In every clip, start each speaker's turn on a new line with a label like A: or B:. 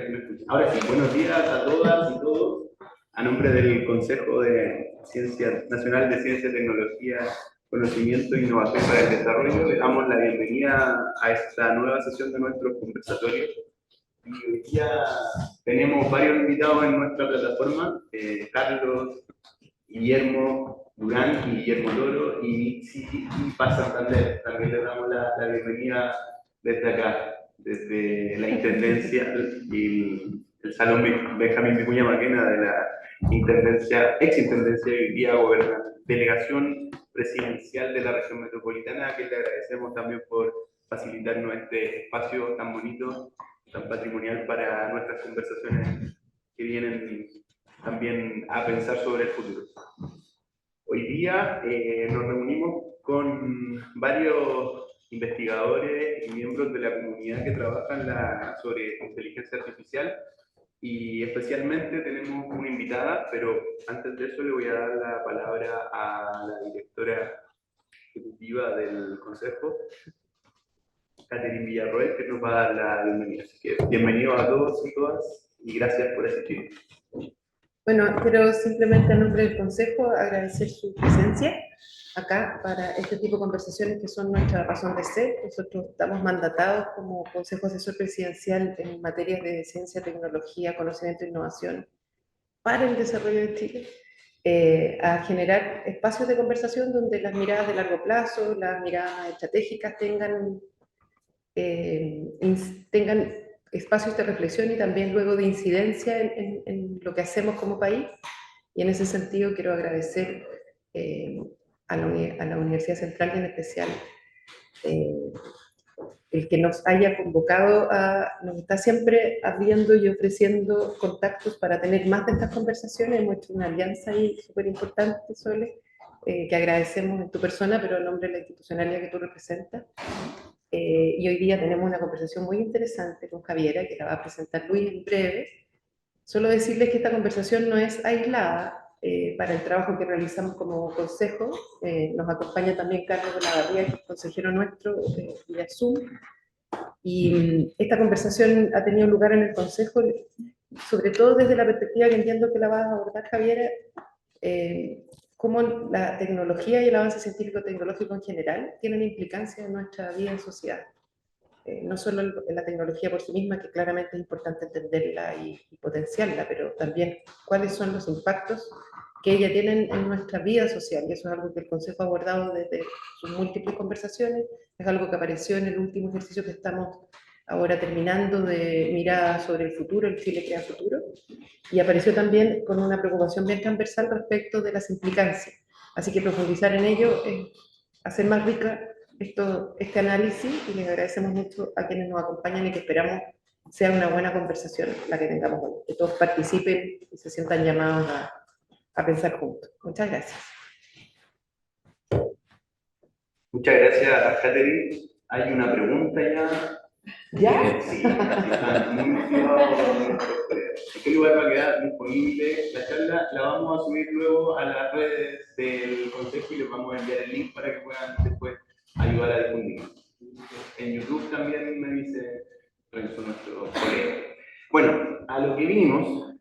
A: que me escuchen. Ahora sí, buenos días a todas y todos. A nombre del Consejo de Ciencia Nacional de Ciencia, Tecnología, Conocimiento e Innovación para el Desarrollo, le damos la bienvenida a esta nueva sesión de nuestros conversatorios. Y hoy día tenemos varios invitados en nuestra plataforma, Carlos, Guillermo Durán y Guillermo Loro y Paz Santander. También le damos la bienvenida desde acá, desde la Intendencia y el Salón Benjamín Vicuña Maquena de la Intendencia, ex-Intendencia y día Delegación Presidencial de la Región Metropolitana, a quien le agradecemos también por facilitarnos este espacio tan bonito, tan patrimonial para nuestras conversaciones que vienen también a pensar sobre el futuro. Hoy día nos reunimos con varios investigadores y miembros de la comunidad que trabajan sobre inteligencia artificial y especialmente tenemos una invitada, pero antes de eso le voy a dar la palabra a la directora ejecutiva del Consejo, Catherine Villarroel, que nos va a dar la bienvenida. Así que bienvenidos a todos y todas y gracias por asistir.
B: Bueno, quiero simplemente en nombre del Consejo agradecer su presencia acá para este tipo de conversaciones que son nuestra razón de ser. Nosotros estamos mandatados como Consejo Asesor Presidencial en materias de ciencia, tecnología, conocimiento e innovación para el desarrollo de Chile, a generar espacios de conversación donde las miradas de largo plazo, las miradas estratégicas tengan espacios de reflexión y también luego de incidencia en lo que hacemos como país. Y en ese sentido quiero agradecer a la Universidad Central y en especial el que nos haya convocado, nos está siempre abriendo y ofreciendo contactos para tener más de estas conversaciones. Hemos hecho una alianza ahí súper importante, Sole, que agradecemos en tu persona, pero en nombre de la institucionalidad que tú representas. Y hoy día tenemos una conversación muy interesante con Javiera, que la va a presentar Luis en breve. Solo decirles que esta conversación no es aislada para el trabajo que realizamos como consejo. Nos acompaña también Carlos Olavarría, que es consejero nuestro vía Zoom. Y esta conversación ha tenido lugar en el consejo, sobre todo desde la perspectiva que entiendo que la va a abordar Javiera, cómo la tecnología y el avance científico-tecnológico en general tienen implicancia en nuestra vida en sociedad. No solo en la tecnología por sí misma, que claramente es importante entenderla y potenciarla, pero también cuáles son los impactos que ella tiene en nuestra vida social. Y eso es algo que el Consejo ha abordado desde sus múltiples conversaciones, es algo que apareció en el último ejercicio que estamos ahora terminando de mirada sobre el futuro, el Chile crea futuro, y apareció también con una preocupación bien transversal respecto de las implicancias. Así que profundizar en ello es hacer más rica este análisis y les agradecemos mucho a quienes nos acompañan y que esperamos sea una buena conversación la que tengamos hoy, que todos participen y se sientan llamados a pensar juntos. Muchas gracias.
A: Muchas gracias, Catherine. Hay una pregunta ya.
B: ¿Ya?
A: Sí, está muy motivado. ¿En qué lugar va a quedar disponible la charla? La vamos a subir luego a las redes del Consejo y les vamos a enviar el link para que puedan después ayudar a difundir. En YouTube también me dice Renzo, nuestro colega. Bueno, a lo que vinimos,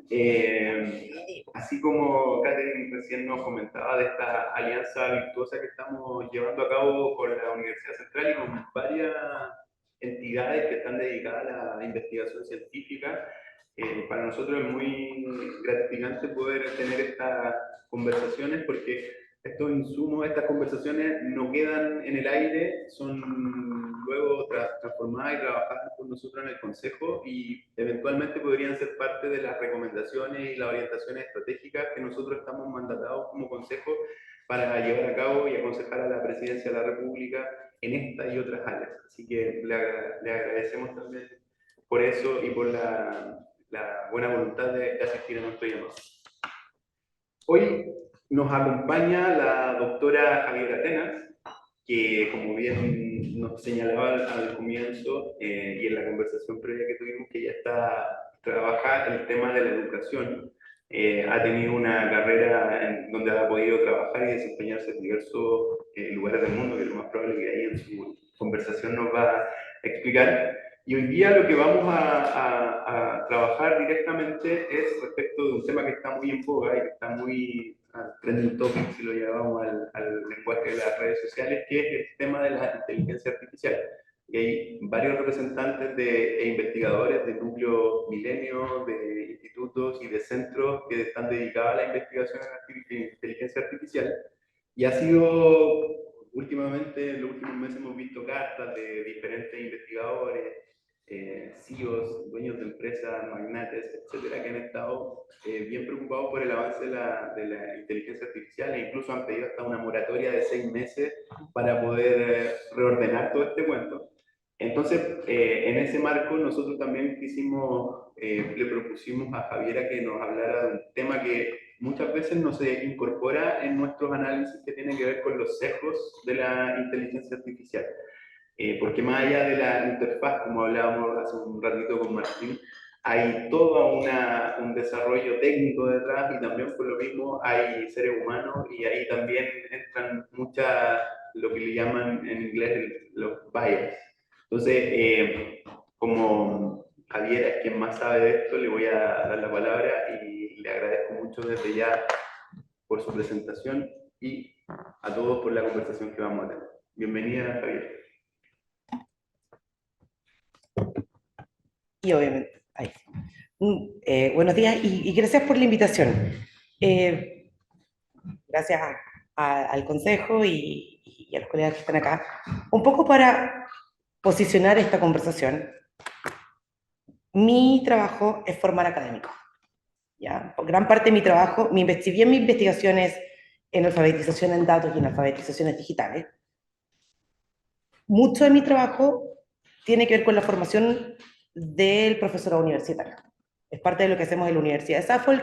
A: así como Catherine recién nos comentaba de esta alianza virtuosa que estamos llevando a cabo con la Universidad Central y con varias entidades que están dedicadas a la investigación científica, para nosotros es muy gratificante poder tener estas conversaciones porque estos insumos, estas conversaciones no quedan en el aire, son luego transformadas y trabajadas por nosotros en el Consejo y eventualmente podrían ser parte de las recomendaciones y las orientaciones estratégicas que nosotros estamos mandatados como Consejo para llevar a cabo y aconsejar a la Presidencia de la República en esta y otras áreas. Así que le agradecemos también por eso y por la buena voluntad de asistir a nuestro llamado. Hoy nos acompaña la doctora Javiera Atenas, que como bien nos señalaba al comienzo y en la conversación previa que tuvimos, que ella trabaja en el tema de la educación. Ha tenido una carrera en donde ha podido trabajar y desempeñarse en diversos lugares del mundo, que es lo más probable que ahí en su conversación nos va a explicar. Y hoy día lo que vamos a trabajar directamente es respecto de un tema que está muy en boga y que está muy trending topic, si lo llevamos al lenguaje de las redes sociales, que es el tema de la inteligencia artificial. Y hay varios representantes e investigadores de núcleos milenios, de institutos y de centros que están dedicados a la investigación en inteligencia artificial. Y ha sido, últimamente, en los últimos meses hemos visto cartas de diferentes investigadores, CEOs, dueños de empresas, magnates, etcétera, que han estado bien preocupados por el avance de la inteligencia artificial e incluso han pedido hasta una moratoria de 6 meses para poder reordenar todo este cuento. Entonces, en ese marco, nosotros también le propusimos a Javiera que nos hablara de un tema que muchas veces no se incorpora en nuestros análisis que tienen que ver con los sesgos de la inteligencia artificial. Porque más allá de la interfaz, como hablábamos hace un ratito con Martín, hay todo un desarrollo técnico detrás y también por lo mismo hay seres humanos y ahí también entran muchas, lo que le llaman en inglés los bias. Entonces, como Javier es quien más sabe de esto, le voy a dar la palabra y le agradezco mucho desde ya por su presentación y a todos por la conversación que vamos a tener. Bienvenida, Javier.
C: Y obviamente, ahí. Buenos días y gracias por la invitación. Gracias al Consejo y a los colegas que están acá. Un poco para posicionar esta conversación. Mi trabajo es formar académicos. ¿Ya? Por gran parte de mi trabajo, si bien mi investigación es en alfabetización en datos y en alfabetizaciones digitales, mucho de mi trabajo tiene que ver con la formación del profesorado universitario. Es parte de lo que hacemos en la Universidad de Suffolk.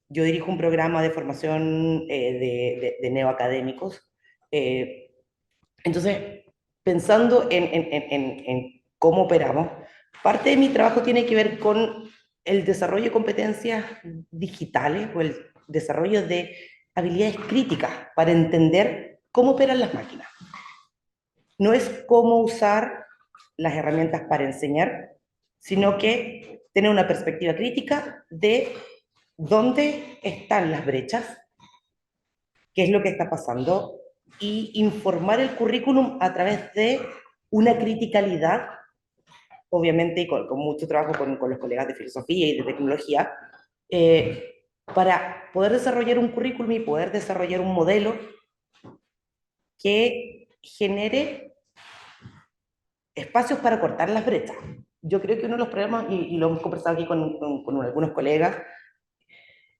C: Yo dirijo un programa de formación de neoacadémicos. Entonces, pensando en cómo operamos, parte de mi trabajo tiene que ver con el desarrollo de competencias digitales o el desarrollo de habilidades críticas para entender cómo operan las máquinas. No es cómo usar las herramientas para enseñar, sino que tener una perspectiva crítica de dónde están las brechas, qué es lo que está pasando, y informar el currículum a través de una criticalidad, obviamente, y con mucho trabajo con los colegas de filosofía y de tecnología, para poder desarrollar un currículum y poder desarrollar un modelo que genere espacios para cortar las brechas. Yo creo que uno de los problemas, y lo hemos conversado aquí con algunos colegas,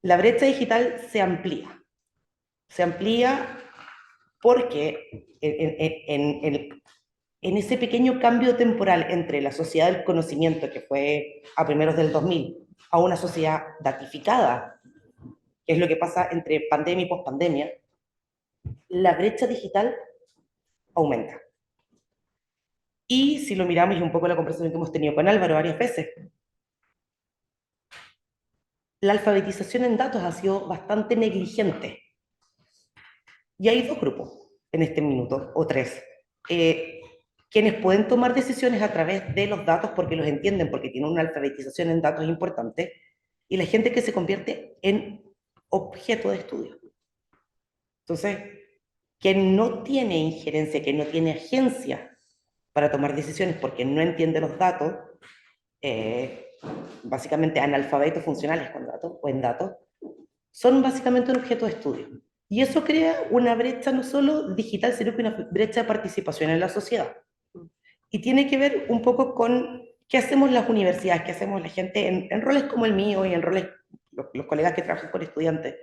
C: la brecha digital se amplía. Se amplía porque en ese pequeño cambio temporal entre la sociedad del conocimiento, que fue a primeros del 2000, a una sociedad datificada, que es lo que pasa entre pandemia y pospandemia, la brecha digital aumenta. Y si lo miramos, y un poco la conversación que hemos tenido con Álvaro varias veces, la alfabetización en datos ha sido bastante negligente. Y hay dos grupos en este minuto, o tres, quienes pueden tomar decisiones a través de los datos porque los entienden, porque tienen una alfabetización en datos importante, y la gente que se convierte en objeto de estudio. Entonces, quien no tiene injerencia, quien no tiene agencia para tomar decisiones porque no entiende los datos, básicamente analfabetos funcionales con datos o en datos, son básicamente un objeto de estudio. Y eso crea una brecha no solo digital, sino que una brecha de participación en la sociedad. Y tiene que ver un poco con qué hacemos las universidades, qué hacemos la gente en roles como el mío y en roles, los colegas que trabajan con estudiantes.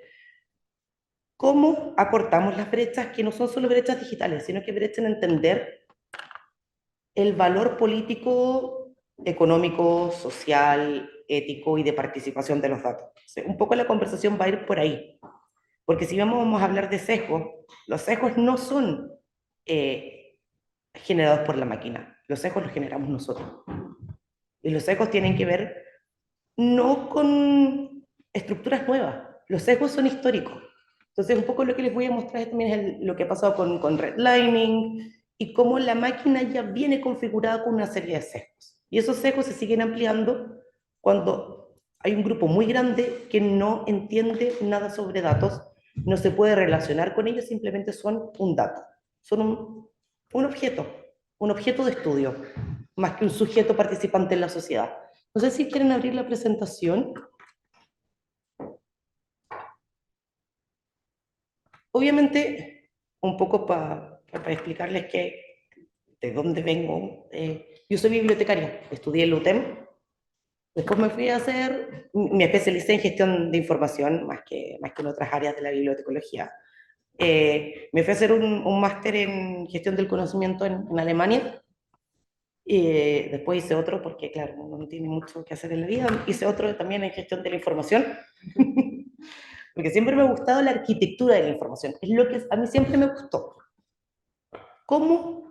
C: ¿Cómo acortamos las brechas que no son solo brechas digitales, sino que brechas en entender el valor político, económico, social, ético y de participación de los datos? Un poco la conversación va a ir por ahí. Porque si vamos a hablar de sesgos, los sesgos no son generados por la máquina, los sesgos los generamos nosotros. Y los sesgos tienen que ver no con estructuras nuevas, los sesgos son históricos. Entonces, un poco lo que les voy a mostrar también es lo que ha pasado con redlining, y cómo la máquina ya viene configurada con una serie de sesgos. Y esos sesgos se siguen ampliando cuando hay un grupo muy grande que no entiende nada sobre datos, no se puede relacionar con ellos, simplemente son un dato, son un objeto de estudio, más que un sujeto participante en la sociedad. No sé si quieren abrir la presentación. Obviamente, un poco para explicarles de dónde vengo. Yo soy bibliotecaria, estudié en la UTEM, después me fui a hacer, me especialicé en gestión de información, más que en otras áreas de la bibliotecología. Me fui a hacer un máster en gestión del conocimiento en Alemania. Después hice otro, porque claro, uno no tiene mucho que hacer en la vida, hice otro también en gestión de la información, porque siempre me ha gustado la arquitectura de la información, es lo que a mí siempre me gustó. ¿Cómo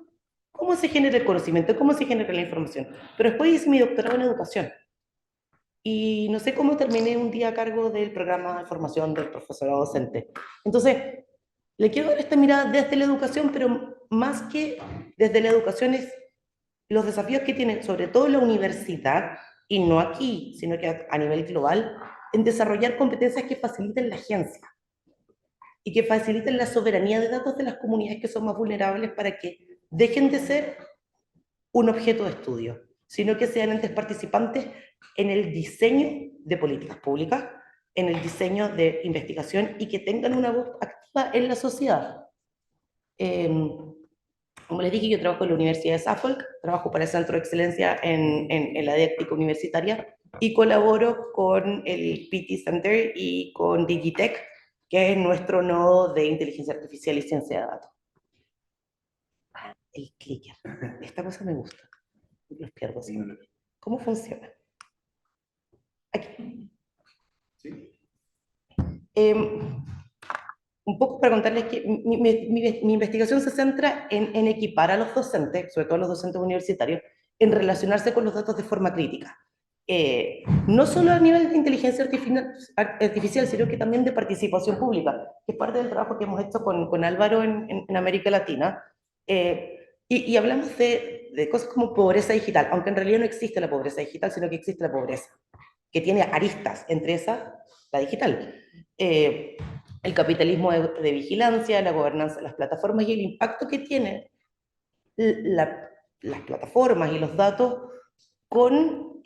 C: se genera el conocimiento? ¿Cómo se genera la información? Pero después hice mi doctorado en educación. Y no sé cómo terminé un día a cargo del programa de formación del profesorado docente. Entonces, le quiero dar esta mirada desde la educación, pero más que desde la educación es los desafíos que tiene, sobre todo la universidad, y no aquí, sino que a nivel global, en desarrollar competencias que faciliten la agencia y que faciliten la soberanía de datos de las comunidades que son más vulnerables para que dejen de ser un objeto de estudio, sino que sean entes participantes en el diseño de políticas públicas, en el diseño de investigación y que tengan una voz activa en la sociedad. Como les dije, yo trabajo en la Universidad de Suffolk, trabajo para el Centro de Excelencia en la didáctica universitaria y colaboro con el PT Center y con Digitech, que es nuestro nodo de inteligencia artificial y ciencia de datos. El clicker. Esta cosa me gusta. Los pierdo siempre. ¿Cómo funciona? Aquí.
A: ¿Sí?
C: Un poco para contarles que mi investigación se centra en equipar a los docentes, sobre todo a los docentes universitarios, en relacionarse con los datos de forma crítica. No solo a nivel de inteligencia artificial, sino que también de participación pública, que es parte del trabajo que hemos hecho con Álvaro en América Latina. Y hablamos de cosas como pobreza digital, aunque en realidad no existe la pobreza digital, sino que existe la pobreza, que tiene aristas, entre esas la digital. El capitalismo de vigilancia, la gobernanza de las plataformas y el impacto que tienen las plataformas y los datos con,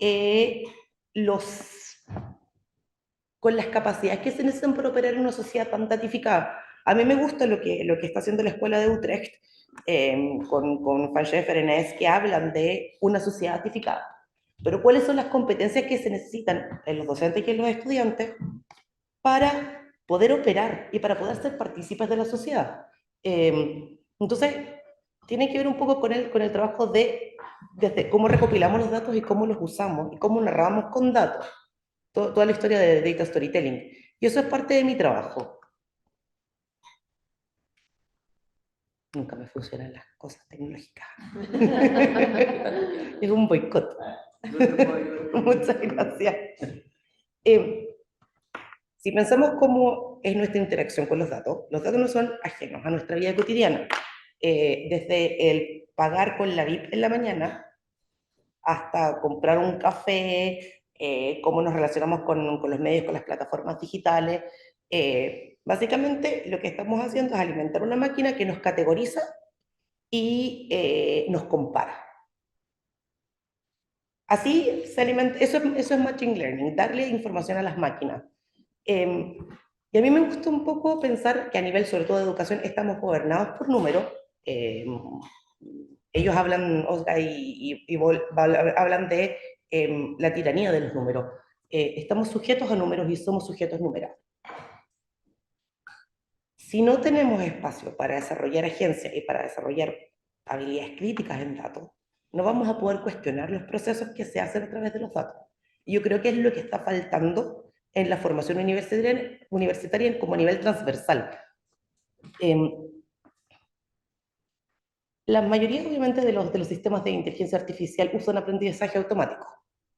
C: con las capacidades que se necesitan para operar en una sociedad tan datificada. A mí me gusta lo que está haciendo la Escuela de Utrecht, con Van Scheffer y Enes, que hablan de una sociedad datificada. Pero ¿cuáles son las competencias que se necesitan en los docentes y en los estudiantes para poder operar y para poder ser partícipes de la sociedad? Entonces, tiene que ver un poco con el trabajo desde cómo recopilamos los datos y cómo los usamos y cómo narramos con datos. Toda la historia de data storytelling. Y eso es parte de mi trabajo. Nunca me funcionan las cosas tecnológicas. Es un boicot. Muchas gracias. Si pensamos cómo es nuestra interacción con los datos no son ajenos a nuestra vida cotidiana. Desde el pagar con la VIP en la mañana hasta comprar un café, cómo nos relacionamos con los medios, con las plataformas digitales. Básicamente lo que estamos haciendo es alimentar una máquina que nos categoriza y nos compara. Así se alimenta, eso es Machine Learning, darle información a las máquinas. Y a mí me gusta un poco pensar que a nivel, sobre todo de educación, estamos gobernados por números. Ellos hablan, Osga y Bol, hablan de la tiranía de los números. Estamos sujetos a números y somos sujetos numerados. Si no tenemos espacio para desarrollar agencia y para desarrollar habilidades críticas en datos, no vamos a poder cuestionar los procesos que se hacen a través de los datos. Y yo creo que es lo que está faltando en la formación universitaria como a nivel transversal. La mayoría, obviamente, de los sistemas de inteligencia artificial usan aprendizaje automático.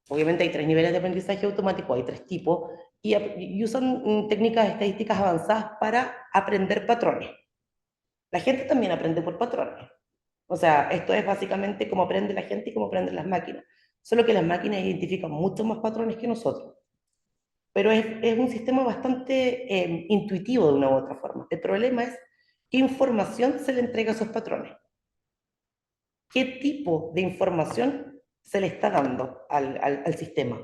C: Obviamente hay 3 niveles de aprendizaje automático, hay 3 tipos, y usan técnicas estadísticas avanzadas para aprender patrones. La gente también aprende por patrones. O sea, esto es básicamente cómo aprende la gente y cómo aprenden las máquinas. Solo que las máquinas identifican muchos más patrones que nosotros. Pero es un sistema bastante intuitivo de una u otra forma. El problema es qué información se le entrega a esos patrones. ¿Qué tipo de información se le está dando al sistema?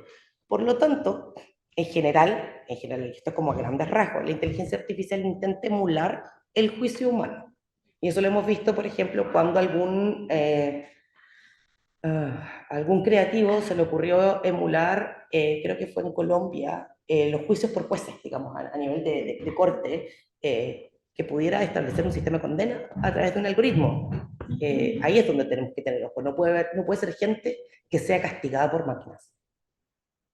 C: Por lo tanto, en general, esto es como a grandes rasgos, la inteligencia artificial intenta emular el juicio humano. Y eso lo hemos visto, por ejemplo, cuando algún creativo se le ocurrió emular, creo que fue en Colombia, los juicios por jueces, digamos, a nivel de corte, que pudiera establecer un sistema de condena a través de un algoritmo. Ahí es donde tenemos que tener ojo. No puede ser gente que sea castigada por máquinas.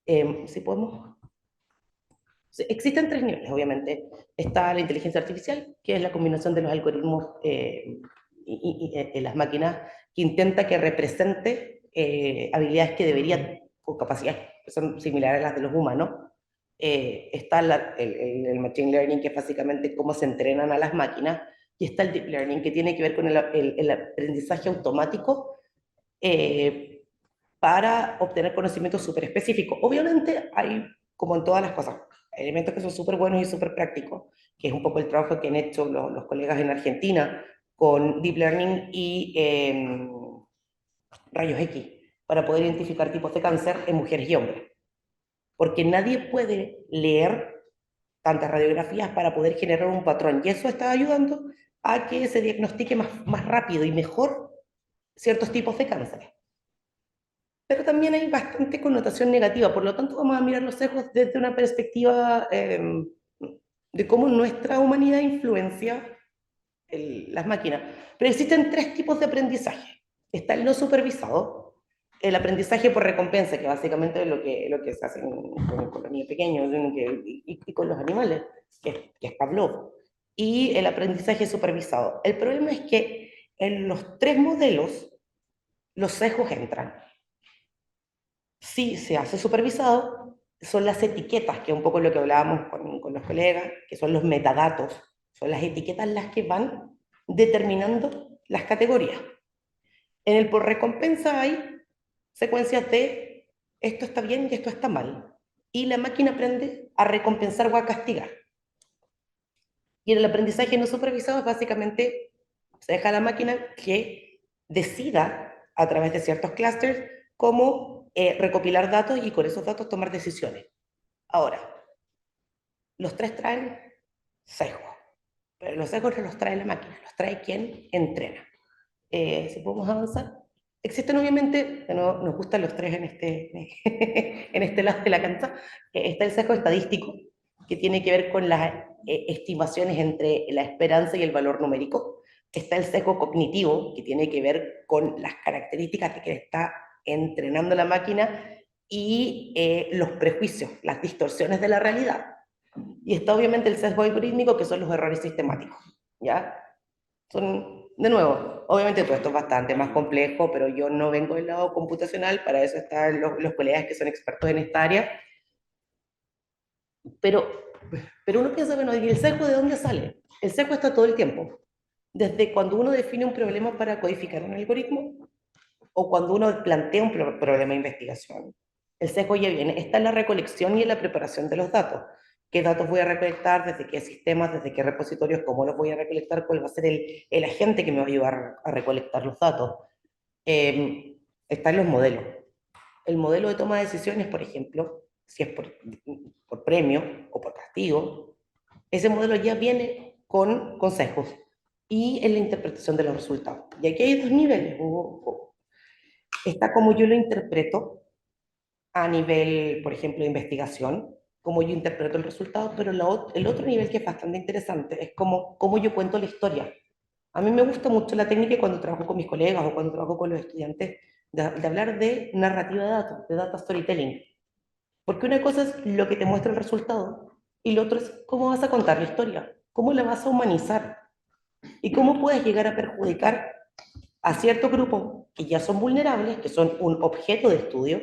C: Si podemos... Existen tres niveles, obviamente. Está la inteligencia artificial, que es la combinación de los algoritmos en las máquinas, que intenta que represente habilidades que deberían, o capacidades que son similares a las de los humanos. Está el machine learning, que es básicamente cómo se entrenan a las máquinas, y está el deep learning, que tiene que ver con el aprendizaje automático para obtener conocimientos súper específicos. Obviamente hay, como en todas las cosas, elementos que son súper buenos y súper prácticos, que es un poco el trabajo que han hecho los colegas en Argentina con Deep Learning y rayos X, para poder identificar tipos de cáncer en mujeres y hombres. Porque nadie puede leer tantas radiografías para poder generar un patrón, y eso está ayudando a que se diagnostique más rápido y mejor ciertos tipos de cáncer. Pero también hay bastante connotación negativa, por lo tanto vamos a mirar los sesgos desde una perspectiva de cómo nuestra humanidad influencia las máquinas. Pero existen tres tipos de aprendizaje. Está el no supervisado, el aprendizaje por recompensa, que básicamente es lo que se hace con los niños pequeños y con los animales, que es Pavlov, y el aprendizaje supervisado. El problema es que en los tres modelos los sesgos entran. Si se hace supervisado, son las etiquetas, que es un poco lo que hablábamos con los colegas, que son los metadatos, son las etiquetas las que van determinando las categorías. En el por recompensa hay secuencias de esto está bien y esto está mal, y la máquina aprende a recompensar o a castigar. Y en el aprendizaje no supervisado es básicamente, se deja a la máquina que decida a través de ciertos clusters cómo recopilar datos y con esos datos tomar decisiones. Ahora, los tres traen sesgos, pero los sesgos no los trae la máquina, los trae quien entrena. Si podemos avanzar. Existen obviamente, que no nos gustan los tres en este lado de la cancha, está el sesgo estadístico, que tiene que ver con las estimaciones entre la esperanza y el valor numérico. Está el sesgo cognitivo, que tiene que ver con las características que está entrenando la máquina y los prejuicios, las distorsiones de la realidad. Y está obviamente el sesgo algorítmico, que son los errores sistemáticos, ¿ya? Son, de nuevo, obviamente todo esto es bastante más complejo, pero yo no vengo del lado computacional, para eso están los colegas que son expertos en esta área. Pero, pero uno piensa, bueno, ¿y el sesgo de dónde sale? El sesgo está todo el tiempo. Desde cuando uno define un problema para codificar un algoritmo, o cuando uno plantea un problema de investigación. El sesgo ya viene, está en la recolección y en la preparación de los datos. ¿Qué datos voy a recolectar? ¿Desde qué sistemas? ¿Desde qué repositorios? ¿Cómo los voy a recolectar? ¿Cuál va a ser el agente que me va a ayudar a recolectar los datos? Están los modelos. El modelo de toma de decisiones, por ejemplo, si es por premio o por castigo, ese modelo ya viene con consejos y en la interpretación de los resultados. Y aquí hay dos niveles. Está como yo lo interpreto a nivel, por ejemplo, de investigación, cómo yo interpreto el resultado, pero el otro nivel que es bastante interesante es cómo yo cuento la historia. A mí me gusta mucho la técnica cuando trabajo con mis colegas o cuando trabajo con los estudiantes de hablar de narrativa de datos, de data storytelling. Porque una cosa es lo que te muestra el resultado y lo otro es cómo vas a contar la historia, cómo la vas a humanizar y cómo puedes llegar a perjudicar a ciertos grupos que ya son vulnerables, que son un objeto de estudio,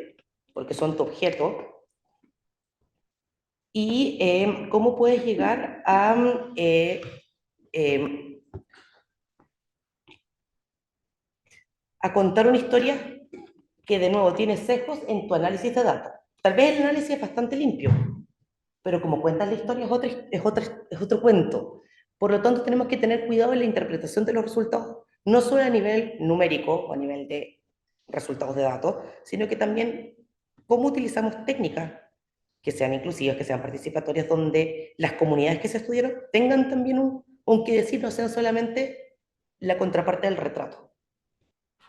C: porque son tu objeto, y cómo puedes llegar a a contar una historia que de nuevo tiene sesgos en tu análisis de datos. Tal vez el análisis es bastante limpio, pero como cuentas la historia es otro cuento. Por lo tanto, tenemos que tener cuidado en la interpretación de los resultados, no solo a nivel numérico o a nivel de resultados de datos, sino que también cómo utilizamos técnicas que sean inclusivas, que sean participatorias, donde las comunidades que se estudiaron tengan también un que decir, no sean solamente la contraparte del retrato.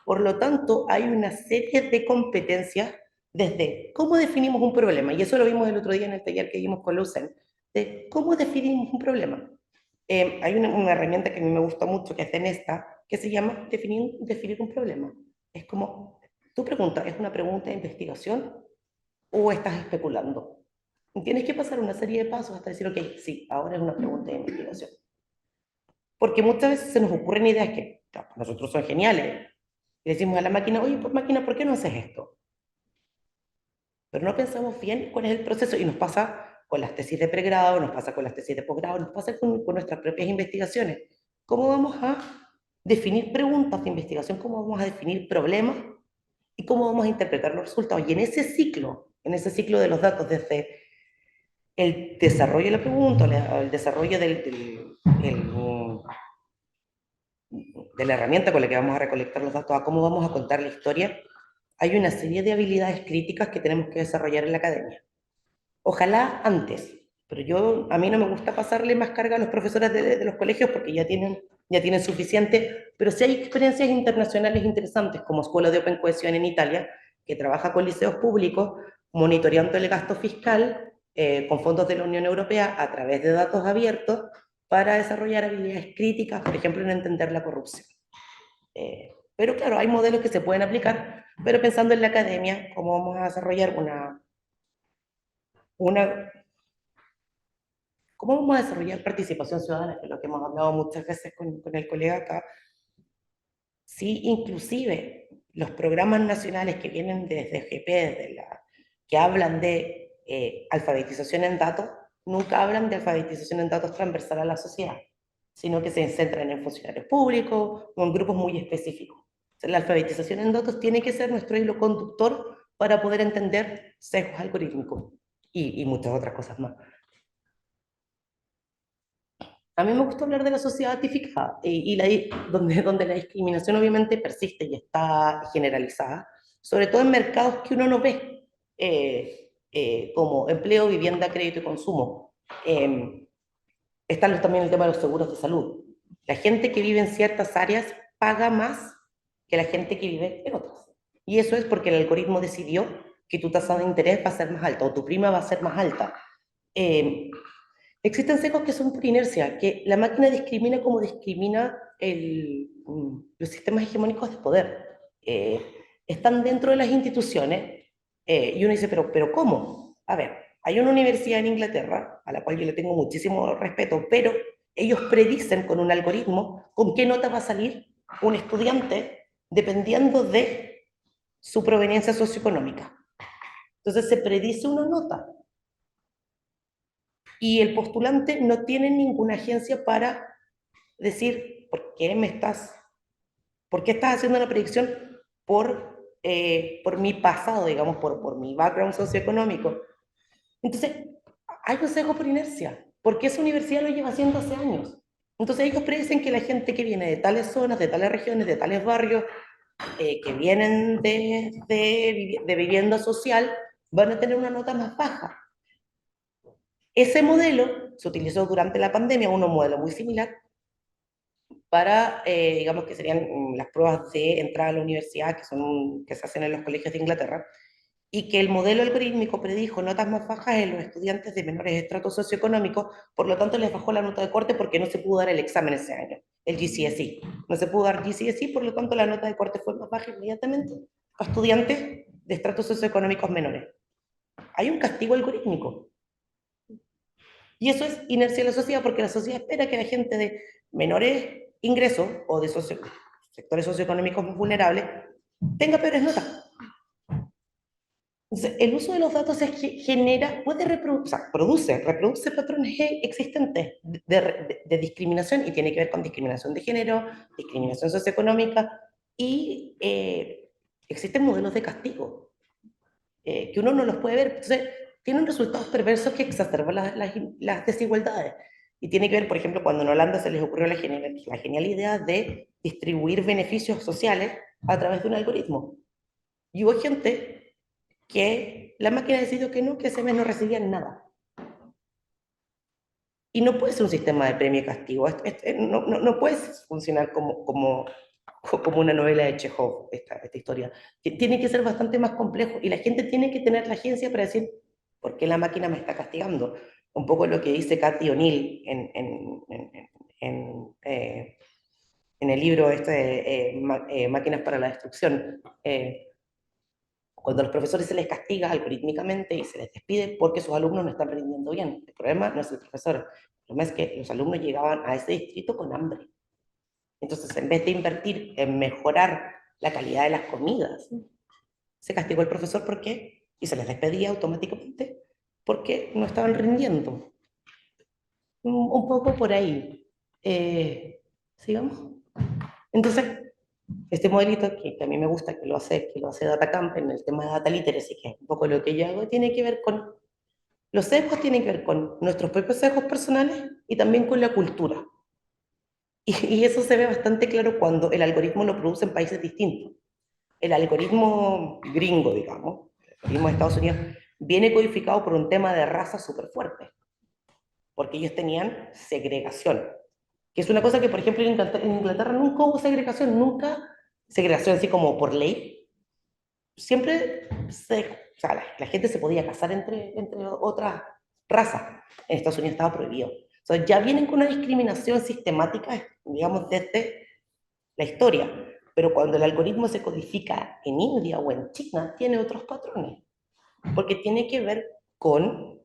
C: Por lo tanto, hay una serie de competencias desde cómo definimos un problema, y eso lo vimos el otro día en el taller que vimos con Lucen, de cómo definimos un problema. Hay una herramienta que a mí me gusta mucho, que es en esta, que se llama definir un problema. Es como, tu pregunta, ¿es una pregunta de investigación o estás especulando? Y tienes que pasar una serie de pasos hasta decir, ok, sí, ahora es una pregunta de investigación. Porque muchas veces se nos ocurren ideas que para nosotros son geniales. Y decimos a la máquina, oye, pues máquina, ¿por qué no haces esto? Pero no pensamos bien cuál es el proceso y nos pasa con las tesis de pregrado, nos pasa con las tesis de posgrado, nos pasa con nuestras propias investigaciones. ¿Cómo vamos a definir preguntas de investigación? ¿Cómo vamos a definir problemas? ¿Y cómo vamos a interpretar los resultados? Y en ese ciclo de los datos, desde el desarrollo de la pregunta, el desarrollo de la herramienta con la que vamos a recolectar los datos, a cómo vamos a contar la historia, hay una serie de habilidades críticas que tenemos que desarrollar en la academia. Ojalá antes, pero a mí no me gusta pasarle más carga a los profesores de los colegios porque ya tienen suficiente, pero sí hay experiencias internacionales interesantes, como Escuela de Open Cohesión en Italia, que trabaja con liceos públicos, monitoreando el gasto fiscal con fondos de la Unión Europea a través de datos abiertos para desarrollar habilidades críticas, por ejemplo, en entender la corrupción. Pero claro, hay modelos que se pueden aplicar, pero pensando en la academia, cómo vamos a desarrollar una ¿cómo vamos a desarrollar participación ciudadana? Que es lo que hemos hablado muchas veces con el colega acá. Sí, inclusive los programas nacionales que vienen desde GP, que hablan de alfabetización en datos, nunca hablan de alfabetización en datos transversal a la sociedad, sino que se centran en funcionarios públicos o en grupos muy específicos. O sea, la alfabetización en datos tiene que ser nuestro hilo conductor para poder entender sesgos algorítmicos y muchas otras cosas más. A mí me gusta hablar de la sociedad datificada donde la discriminación obviamente persiste y está generalizada, sobre todo en mercados que uno no ve, como empleo, vivienda, crédito y consumo. Está también el tema de los seguros de salud. La gente que vive en ciertas áreas paga más que la gente que vive en otras. Y eso es porque el algoritmo decidió que tu tasa de interés va a ser más alta o tu prima va a ser más alta. Existen sesgos que son por inercia, que la máquina discrimina como discrimina los sistemas hegemónicos de poder. Están dentro de las instituciones y uno dice, pero ¿cómo? A ver, hay una universidad en Inglaterra, a la cual yo le tengo muchísimo respeto, pero ellos predicen con un algoritmo con qué nota va a salir un estudiante dependiendo de su proveniencia socioeconómica. Entonces se predice una nota y el postulante no tiene ninguna agencia para decir por qué estás haciendo una predicción por mi pasado, digamos, por mi background socioeconómico. Entonces, hay un sesgo por inercia, porque esa universidad lo lleva haciendo hace años. Entonces ellos predicen que la gente que viene de tales zonas, de tales regiones, de tales barrios, que vienen de vivienda social, van a tener una nota más baja. Ese modelo se utilizó durante la pandemia, un modelo muy similar, para, digamos que serían las pruebas de entrada a la universidad que se hacen en los colegios de Inglaterra, y que el modelo algorítmico predijo notas más bajas en los estudiantes de menores estratos socioeconómicos, por lo tanto les bajó la nota de corte porque no se pudo dar el examen ese año, el GCSE. No se pudo dar GCSE, por lo tanto la nota de corte fue más baja inmediatamente a estudiantes de estratos socioeconómicos menores. Hay un castigo algorítmico. Y eso es inercia de la sociedad, porque la sociedad espera que la gente de menores ingresos o de sectores socioeconómicos más vulnerables tenga peores notas. Entonces, el uso de los datos reproduce patrones existentes de discriminación y tiene que ver con discriminación de género, discriminación socioeconómica Y existen modelos de castigo que uno no los puede ver. Entonces, tienen resultados perversos que exacerban las desigualdades. Y tiene que ver, por ejemplo, cuando en Holanda se les ocurrió la genial idea de distribuir beneficios sociales a través de un algoritmo. Y hubo gente que la máquina decidió que no, que ese mes no recibían nada. Y no puede ser un sistema de premio y castigo. No puede funcionar como una novela de Chekhov, esta historia. Tiene que ser bastante más complejo y la gente tiene que tener la agencia para decir, ¿por qué la máquina me está castigando? Un poco lo que dice Cathy O'Neill en el libro este de Máquinas para la Destrucción. Cuando a los profesores se les castiga algorítmicamente y se les despide porque sus alumnos no están rindiendo bien. El problema no es el profesor, el problema es que los alumnos llegaban a ese distrito con hambre. Entonces, en vez de invertir en mejorar la calidad de las comidas, se castigó al profesor. ¿Por qué? Y se les despedía automáticamente porque no estaban rindiendo. Un poco por ahí. ¿Sigamos? Entonces, este modelito que a mí me gusta, que lo hace DataCamp en el tema de Data Literacy, que es un poco lo que yo hago, tiene que ver con, los sesgos tienen que ver con nuestros propios sesgos personales y también con la cultura. Y eso se ve bastante claro cuando el algoritmo lo produce en países distintos. El algoritmo gringo, digamos, el algoritmo de Estados Unidos, viene codificado por un tema de raza súper fuerte, porque ellos tenían segregación, que es una cosa que, por ejemplo, en Inglaterra nunca hubo segregación, nunca segregación así como por ley. Siempre o sea, la gente se podía casar entre otras razas. En Estados Unidos estaba prohibido. O sea, ya vienen con una discriminación sistemática, digamos, desde la historia. Pero cuando el algoritmo se codifica en India o en China, tiene otros patrones. Porque tiene que ver con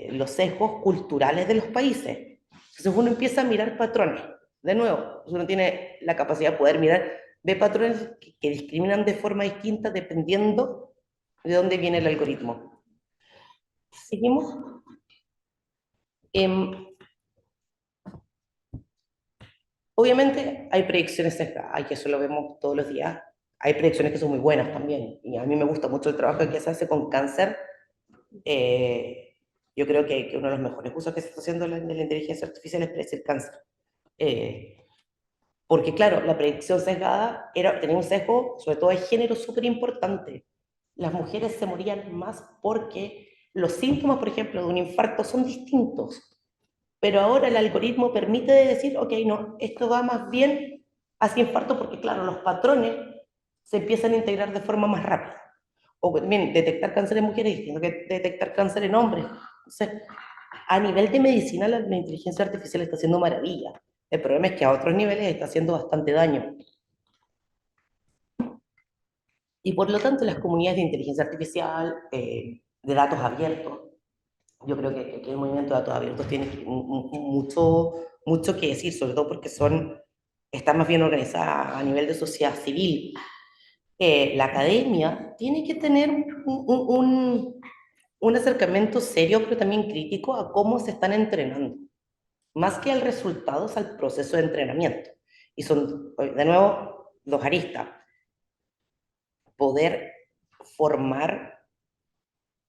C: los sesgos culturales de los países. Entonces uno empieza a mirar patrones. De nuevo, uno tiene la capacidad de poder mirar, ve patrones que discriminan de forma distinta dependiendo de dónde viene el algoritmo. Seguimos. Obviamente hay predicciones sesgadas, y eso lo vemos todos los días. Hay predicciones que son muy buenas también, y a mí me gusta mucho el trabajo que se hace con cáncer. Yo creo que uno de los mejores usos que se está haciendo de la inteligencia artificial es predecir cáncer. Porque claro, la predicción sesgada tenía un sesgo, sobre todo de género, súper importante. Las mujeres se morían más porque los síntomas, por ejemplo, de un infarto son distintos. Pero ahora el algoritmo permite decir, ok, no, esto va más bien hacia infarto porque, claro, los patrones se empiezan a integrar de forma más rápida. O también detectar cáncer en mujeres distinto que detectar cáncer en hombres. Entonces, a nivel de medicina, la inteligencia artificial está haciendo maravilla. El problema es que a otros niveles está haciendo bastante daño. Y por lo tanto, las comunidades de inteligencia artificial, de datos abiertos, yo creo que el movimiento de datos abiertos tiene mucho que decir, sobre todo porque está más bien organizada a nivel de sociedad civil. La academia tiene que tener un acercamiento serio, pero también crítico a cómo se están entrenando. Más que al resultado, es al proceso de entrenamiento. Y son, de nuevo, dos aristas. Poder formar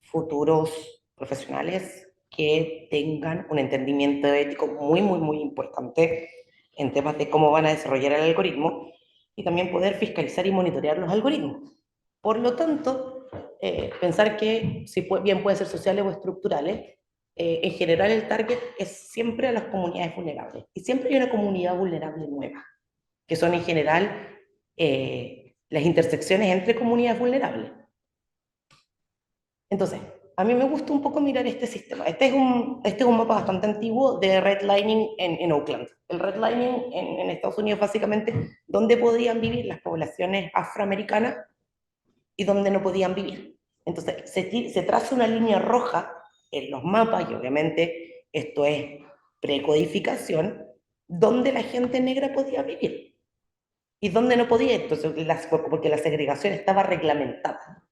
C: futuros profesionales que tengan un entendimiento ético muy importante en temas de cómo van a desarrollar el algoritmo y también poder fiscalizar y monitorear los algoritmos. Por lo tanto, pensar que si bien puede ser sociales o estructurales, en general el target es siempre a las comunidades vulnerables y siempre hay una comunidad vulnerable nueva, que son en general las intersecciones entre comunidades vulnerables. Entonces, a mí me gusta un poco mirar este sistema. Este es un mapa bastante antiguo de redlining en Oakland. El redlining en Estados Unidos básicamente donde podían vivir las poblaciones afroamericanas y donde no podían vivir. Entonces, se traza una línea roja en los mapas, y obviamente esto es precodificación, donde la gente negra podía vivir y donde no podía. Entonces, porque la segregación estaba reglamentada.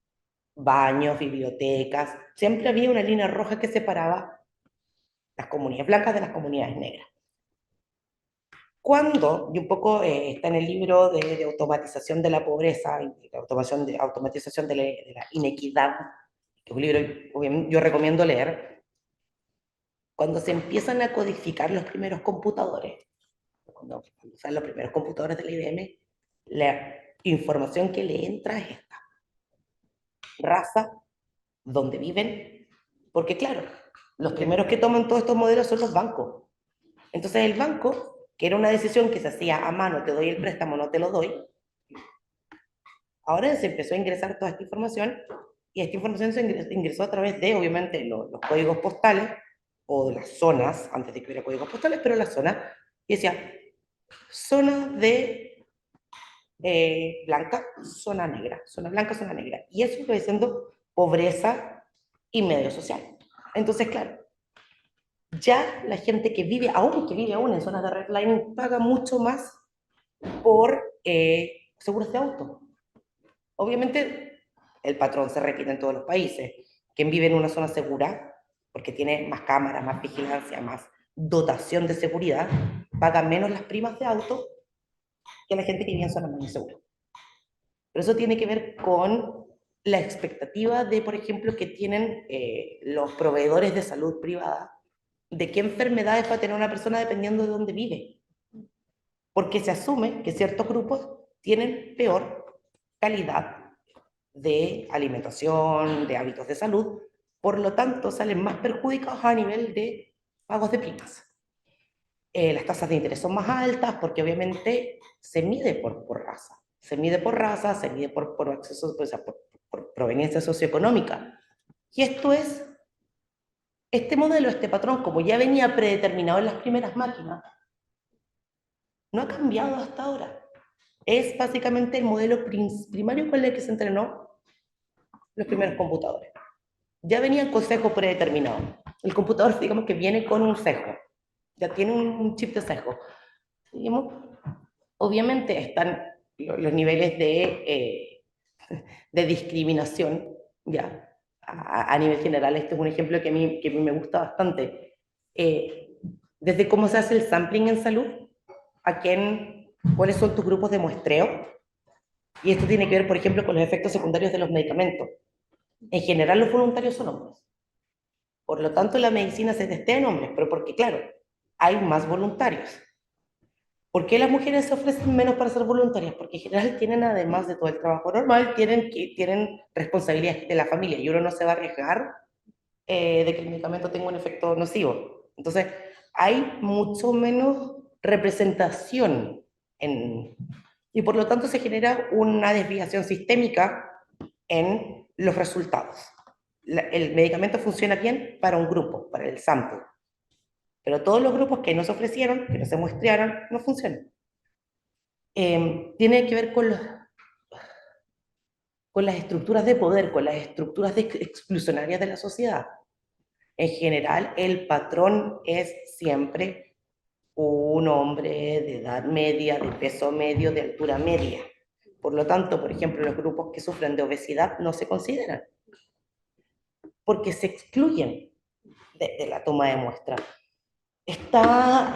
C: Baños, bibliotecas, siempre había una línea roja que separaba las comunidades blancas de las comunidades negras. cuando, y un poco está en el libro de automatización de la pobreza, y de automatización de la inequidad, que es un libro que obviamente yo recomiendo leer, cuando se empiezan a codificar los primeros computadores, cuando usan los primeros computadores de la IBM, la información que le entra es esta: raza, dónde viven, porque claro, los primeros que toman todos estos modelos son los bancos. Entonces el banco, que era una decisión que se hacía a mano, te doy el préstamo, no te lo doy, ahora se empezó a ingresar toda esta información, y esta información se ingresó a través de, obviamente, los códigos postales, o las zonas, antes de que hubiera códigos postales, pero las zonas, y decía, zona de blanca, zona negra, zona blanca, zona negra. Y eso está diciendo pobreza y medio social. Entonces, claro, ya la gente que vive aún en zonas de redlining, paga mucho más por seguros de auto. Obviamente, el patrón se repite en todos los países. Quien vive en una zona segura, porque tiene más cámaras, más vigilancia, más dotación de seguridad, paga menos las primas de auto que la gente que vive en zonas más inseguras. Pero eso tiene que ver con la expectativa de, por ejemplo, que tienen los proveedores de salud privada, de qué enfermedades va a tener una persona dependiendo de dónde vive. Porque se asume que ciertos grupos tienen peor calidad de alimentación, de hábitos de salud, por lo tanto salen más perjudicados a nivel de pagos de primas. Las tasas de interés son más altas porque obviamente se mide por raza, se mide por raza, se mide por acceso, o sea, por proveniencia socioeconómica. Y esto es, este modelo, este patrón, como ya venía predeterminado en las primeras máquinas, no ha cambiado hasta ahora. Es básicamente el modelo primario con el que se entrenó los primeros computadores. Ya venían con sesgo predeterminado. El computador, digamos que viene con un sesgo, ya tiene un chip de sesgo. Digamos, obviamente están los niveles de discriminación, ya, a nivel general. Este es un ejemplo que a mí me gusta bastante. Desde cómo se hace el sampling en salud, cuáles son tus grupos de muestreo, y esto tiene que ver, por ejemplo, con los efectos secundarios de los medicamentos. En general, los voluntarios son hombres. Por lo tanto, la medicina se testea en hombres, pero porque, claro, hay más voluntarios. ¿Por qué las mujeres se ofrecen menos para ser voluntarias? Porque en general tienen, además de todo el trabajo normal, tienen responsabilidades de la familia, y uno no se va a arriesgar de que el medicamento tenga un efecto nocivo. Entonces, hay mucho menos representación y por lo tanto se genera una desviación sistémica en los resultados. El medicamento funciona bien para un grupo, para el sample, pero todos los grupos que no se ofrecieron, que no se muestrearon, no funcionan. Tiene que ver con las estructuras de poder, con las estructuras exclusionarias de la sociedad. En general, el patrón es siempre un hombre de edad media, de peso medio, de altura media. Por lo tanto, por ejemplo, los grupos que sufren de obesidad no se consideran, porque se excluyen de la toma de muestra. Está,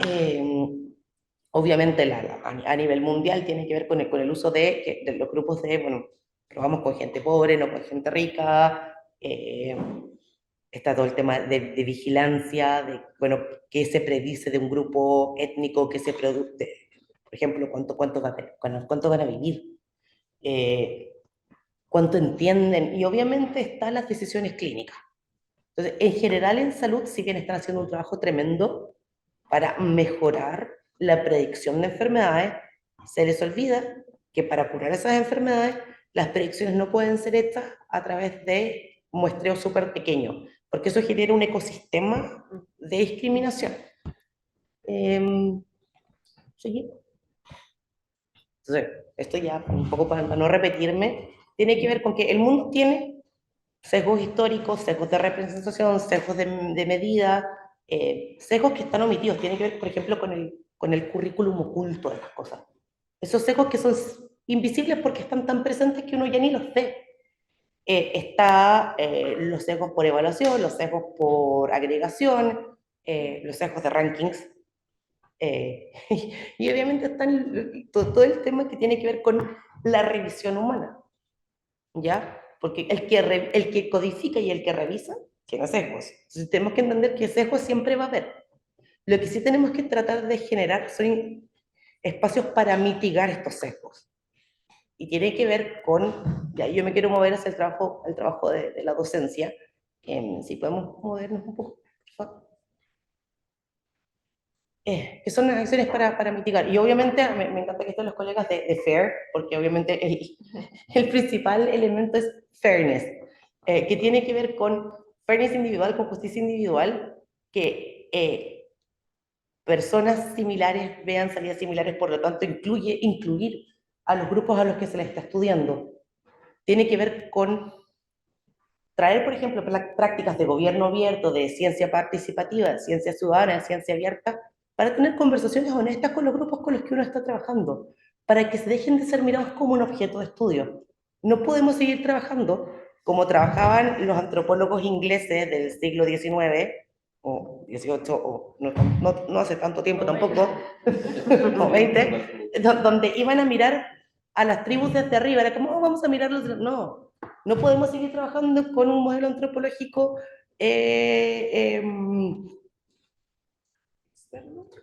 C: obviamente, a nivel mundial tiene que ver con el uso de los grupos bueno, probamos con gente pobre, no con gente rica. Está todo el tema de vigilancia, de, bueno, qué se predice de un grupo étnico, qué se produce, por ejemplo, cuánto van a vivir, cuánto entienden, y obviamente están las decisiones clínicas. Entonces, en general en salud, si bien están haciendo un trabajo tremendo para mejorar la predicción de enfermedades, se les olvida que para curar esas enfermedades, las predicciones no pueden ser hechas a través de muestreo súper pequeño, porque eso genera un ecosistema de discriminación. ¿Sí? Entonces, esto ya, un poco para no repetirme, tiene que ver con que el mundo tiene sesgos históricos, sesgos de representación, sesgos de medida, sesgos que están omitidos. Tiene que ver, por ejemplo, con el currículum oculto de las cosas. Esos sesgos que son invisibles porque están tan presentes que uno ya ni los ve. Está los sesgos por evaluación, los sesgos por agregación, los sesgos de rankings. Y obviamente está todo el tema que tiene que ver con la revisión humana, ¿ya? Porque el que codifica y el que revisa tiene sesgos. Entonces tenemos que entender que sesgos siempre va a haber. Lo que sí tenemos que tratar de generar son espacios para mitigar estos sesgos. Y tiene que ver con, ya yo me quiero mover hacia el trabajo de la docencia. Si podemos movernos un poco, por favor. Que son las acciones para mitigar. Y obviamente me encanta que estén los colegas de FAIR, porque obviamente el principal elemento es fairness, que tiene que ver con fairness individual, con justicia individual, que personas similares vean salidas similares, por lo tanto incluir a los grupos a los que se les está estudiando. Tiene que ver con traer, por ejemplo, prácticas de gobierno abierto, de ciencia participativa, de ciencia ciudadana, de ciencia abierta, para tener conversaciones honestas con los grupos con los que uno está trabajando, para que se dejen de ser mirados como un objeto de estudio. No podemos seguir trabajando como trabajaban los antropólogos ingleses del siglo XIX, o XVIII, o no hace tanto tiempo tampoco, o XX, donde iban a mirar a las tribus desde arriba, era como, oh, vamos a mirarlos, no, no podemos seguir trabajando con un modelo antropológico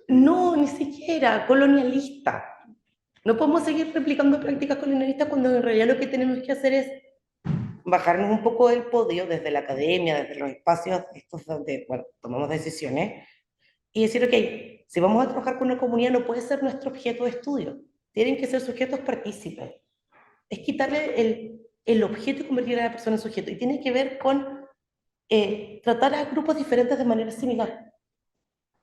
C: no, ni siquiera colonialista. No podemos seguir replicando prácticas colonialistas cuando en realidad lo que tenemos que hacer es bajarnos un poco del podio desde la academia, desde los espacios estos donde, bueno, tomamos decisiones y decir, ok, si vamos a trabajar con una comunidad no puede ser nuestro objeto de estudio, tienen que ser sujetos partícipes. Es quitarle el objeto y convertir a la persona en sujeto. Y tiene que ver con tratar a grupos diferentes de manera similar.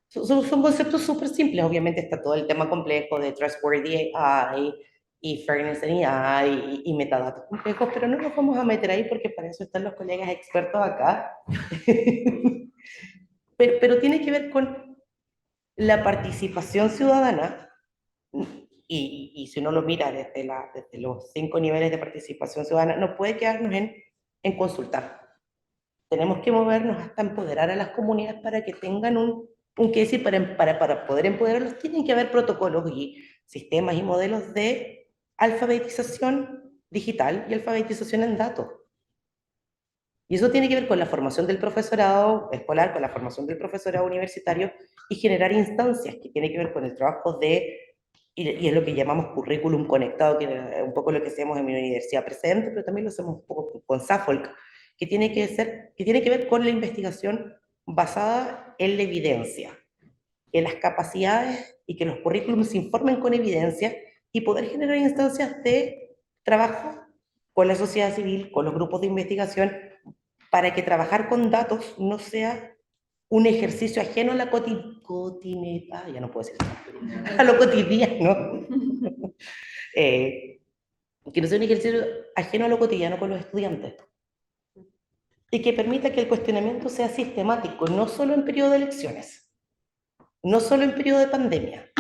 C: Son conceptos súper simples. Obviamente está todo el tema complejo de trustworthy AI y fairness en AI y metadatos complejos, pero no nos vamos a meter ahí porque para eso están los colegas expertos acá. pero tiene que ver con la participación ciudadana. Y si uno lo mira desde los 5 niveles de participación ciudadana, no puede quedarnos en consultar. Tenemos que movernos hasta empoderar a las comunidades para que tengan un qué decir, para poder empoderarlos, tienen que haber protocolos y sistemas y modelos de alfabetización digital y alfabetización en datos. Y eso tiene que ver con la formación del profesorado escolar, con la formación del profesorado universitario y generar instancias que tiene que ver con el trabajo y es lo que llamamos currículum conectado, que es un poco lo que hacemos en mi universidad presente, pero también lo hacemos un poco con Suffolk, que tiene que ver con la investigación basada en la evidencia, en las capacidades y que los currículums se informen con evidencia y poder generar instancias de trabajo con la sociedad civil, con los grupos de investigación, para que trabajar con datos no sea un ejercicio ajeno a la ya no puedo decir a lo cotidiano, que no sea un ejercicio ajeno a lo cotidiano con los estudiantes, y que permita que el cuestionamiento sea sistemático, no solo en periodo de elecciones, no solo en periodo de pandemia,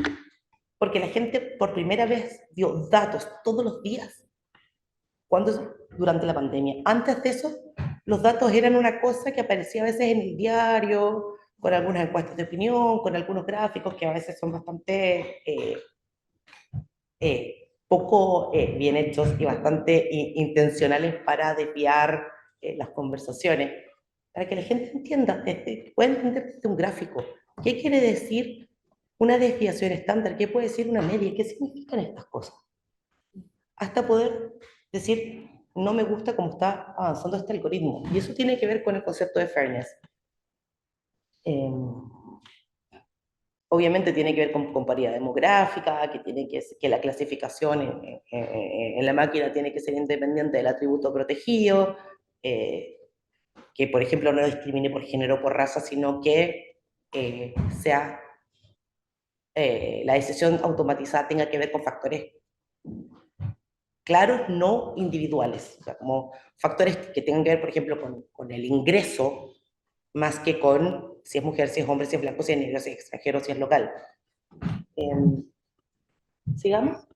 C: porque la gente por primera vez dio datos todos los días, durante la pandemia. Antes de eso, los datos eran una cosa que aparecía a veces en el diario, con algunas encuestas de opinión, con algunos gráficos que a veces son bastante poco bien hechos y bastante intencionales para desviar las conversaciones, para que la gente entienda, pueda entender desde un gráfico, qué quiere decir una desviación estándar, qué puede decir una media, qué significan estas cosas, hasta poder decir, no me gusta cómo está avanzando este algoritmo, y eso tiene que ver con el concepto de fairness. Obviamente tiene que ver con paridad demográfica, que la clasificación en la máquina tiene que ser independiente del atributo protegido, que por ejemplo no discrimine por género o por raza, sino que sea la decisión automatizada tenga que ver con factores claros, no individuales, o sea, como factores que tengan que ver, por ejemplo, con el ingreso, más que con si es mujer, si es hombre, si es blanco, si es negro, si es extranjero, si es local. Sigamos.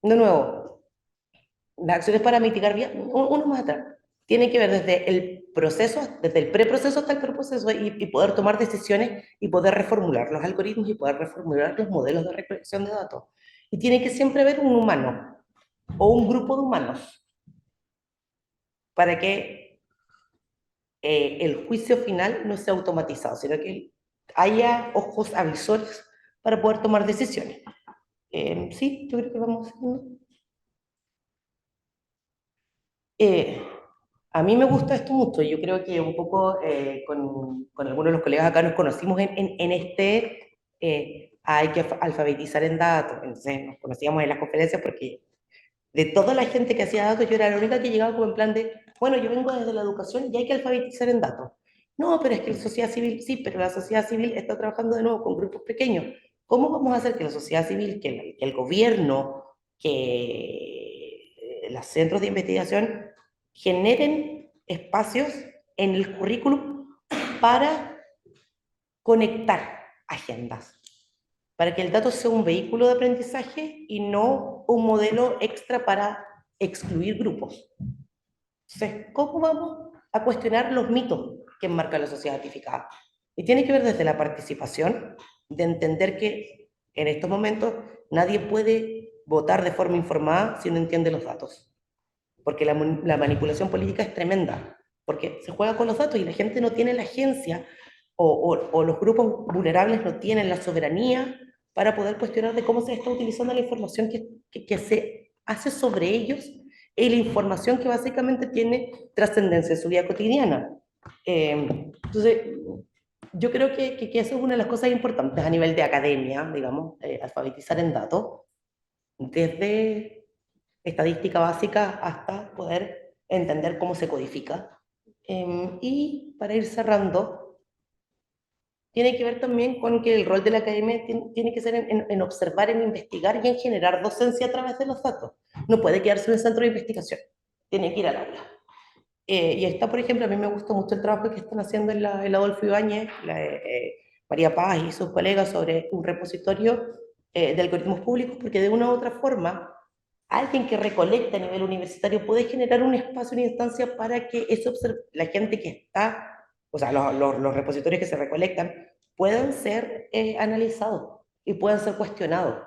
C: De nuevo, las acciones para mitigar uno más atrás, tienen que ver desde procesos, desde el preproceso hasta el proceso, y poder tomar decisiones y poder reformular los algoritmos y poder reformular los modelos de recolección de datos. Y tiene que siempre haber un humano o un grupo de humanos para que el juicio final no sea automatizado, sino que haya ojos avisores para poder tomar decisiones. Sí, yo creo que vamos haciendo. A mí me gusta esto mucho. Yo creo que un poco con algunos de los colegas acá nos conocimos en este, hay que alfabetizar en datos. Entonces nos conocíamos en las conferencias porque de toda la gente que hacía datos, yo era la única que llegaba como en plan de, bueno, yo vengo desde la educación y hay que alfabetizar en datos. No, pero es que la sociedad civil, sí, pero la sociedad civil está trabajando de nuevo con grupos pequeños. ¿Cómo vamos a hacer que la sociedad civil, que el gobierno, que los centros de investigación generen espacios en el currículum para conectar agendas? Para que el dato sea un vehículo de aprendizaje y no un modelo extra para excluir grupos. Entonces, ¿cómo vamos a cuestionar los mitos que enmarca la sociedad datificada? Y tiene que ver desde la participación, de entender que en estos momentos nadie puede votar de forma informada si no entiende los datos. Porque la manipulación política es tremenda, porque se juega con los datos y la gente no tiene la agencia o los grupos vulnerables no tienen la soberanía para poder cuestionar de cómo se está utilizando la información que se hace sobre ellos y la información que básicamente tiene trascendencia en su vida cotidiana. Entonces, yo creo que eso es una de las cosas importantes a nivel de academia, digamos, alfabetizar en datos, desde estadística básica hasta poder entender cómo se codifica. Y para ir cerrando, tiene que ver también con que el rol de la academia tiene que ser en observar, en investigar y en generar docencia a través de los datos. No puede quedarse en el centro de investigación, tiene que ir al aula. Y está, por ejemplo, a mí me gustó mucho el trabajo que están haciendo en la Adolfo Ibáñez, María Paz y sus colegas sobre un repositorio de algoritmos públicos, porque de una u otra forma, alguien que recolecta a nivel universitario puede generar un espacio, una instancia para que la gente que está, o sea, los repositorios que se recolectan, puedan ser analizados y puedan ser cuestionados.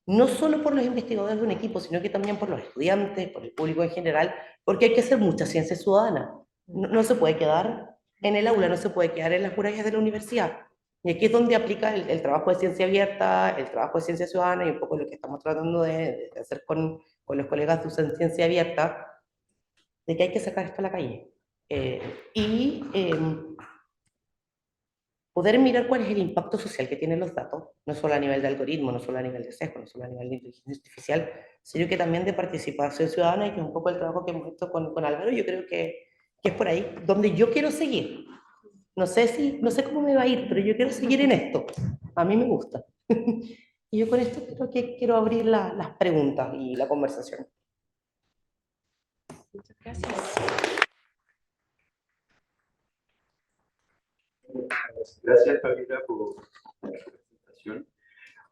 C: No solo por los investigadores de un equipo, sino que también por los estudiantes, por el público en general, porque hay que hacer mucha ciencia ciudadana. No se puede quedar en el aula, no se puede quedar en las murallas de la universidad. Y aquí es donde aplica el trabajo de ciencia abierta, el trabajo de ciencia ciudadana y un poco lo que estamos tratando de hacer con los colegas de UCEN Ciencia Abierta, de que hay que sacar esto a la calle. Y poder mirar cuál es el impacto social que tienen los datos, no solo a nivel de algoritmo, no solo a nivel de sesgo, no solo a nivel de inteligencia artificial, sino que también de participación ciudadana, y que es un poco el trabajo que hemos hecho con Álvaro. Yo creo que es por ahí donde yo quiero seguir. No sé cómo me va a ir, pero yo quiero seguir en esto. A mí me gusta. Y yo con esto creo que quiero abrir las preguntas y la conversación.
B: Muchas gracias.
A: Gracias, Paulita, por la presentación.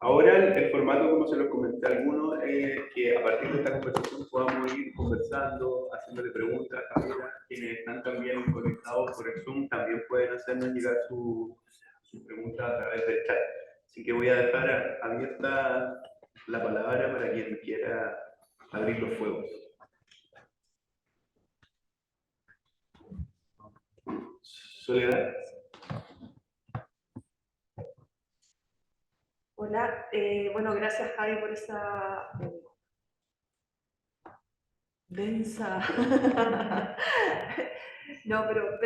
A: Ahora, el formato, como se lo comenté a algunos, es que a partir de esta conversación podamos ir conversando, haciéndole preguntas a Javiera. Quienes están también conectados por el Zoom también pueden hacernos llegar sus preguntas a través del chat. Así que voy a dejar abierta la palabra para quien quiera abrir los fuegos. Soledad.
D: Hola, bueno, gracias Javi por esa densa. No, pero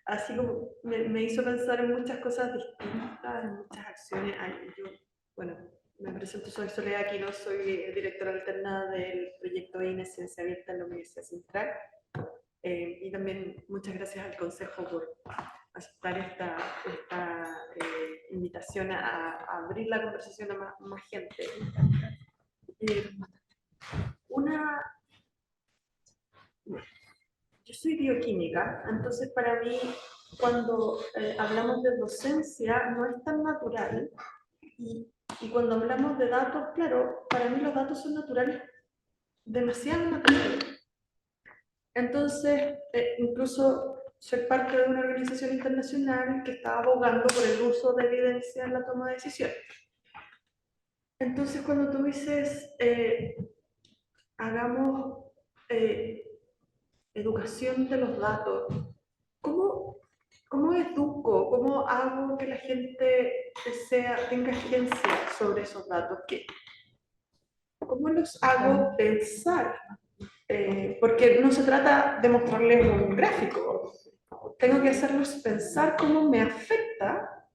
D: así como me hizo pensar en muchas cosas distintas, en muchas acciones. Yo, bueno, me presento, soy Soledad Aquino, soy directora alterna del proyecto INE Ciencia Abierta en la Universidad Central. Y también muchas gracias al Consejo por aceptar esta invitación a abrir la conversación a más gente. Yo soy bioquímica, entonces para mí cuando hablamos de docencia no es tan natural y cuando hablamos de datos, claro, para mí los datos son naturales, demasiado naturales. Entonces, incluso soy parte de una organización internacional que está abogando por el uso de evidencia en la toma de decisiones. Entonces, cuando tú dices, hagamos educación de los datos, ¿cómo educo? ¿Cómo hago que la gente tenga agencia sobre esos datos? ¿Cómo los hago pensar? Porque no se trata de mostrarles un gráfico, tengo que hacerlos pensar cómo me afecta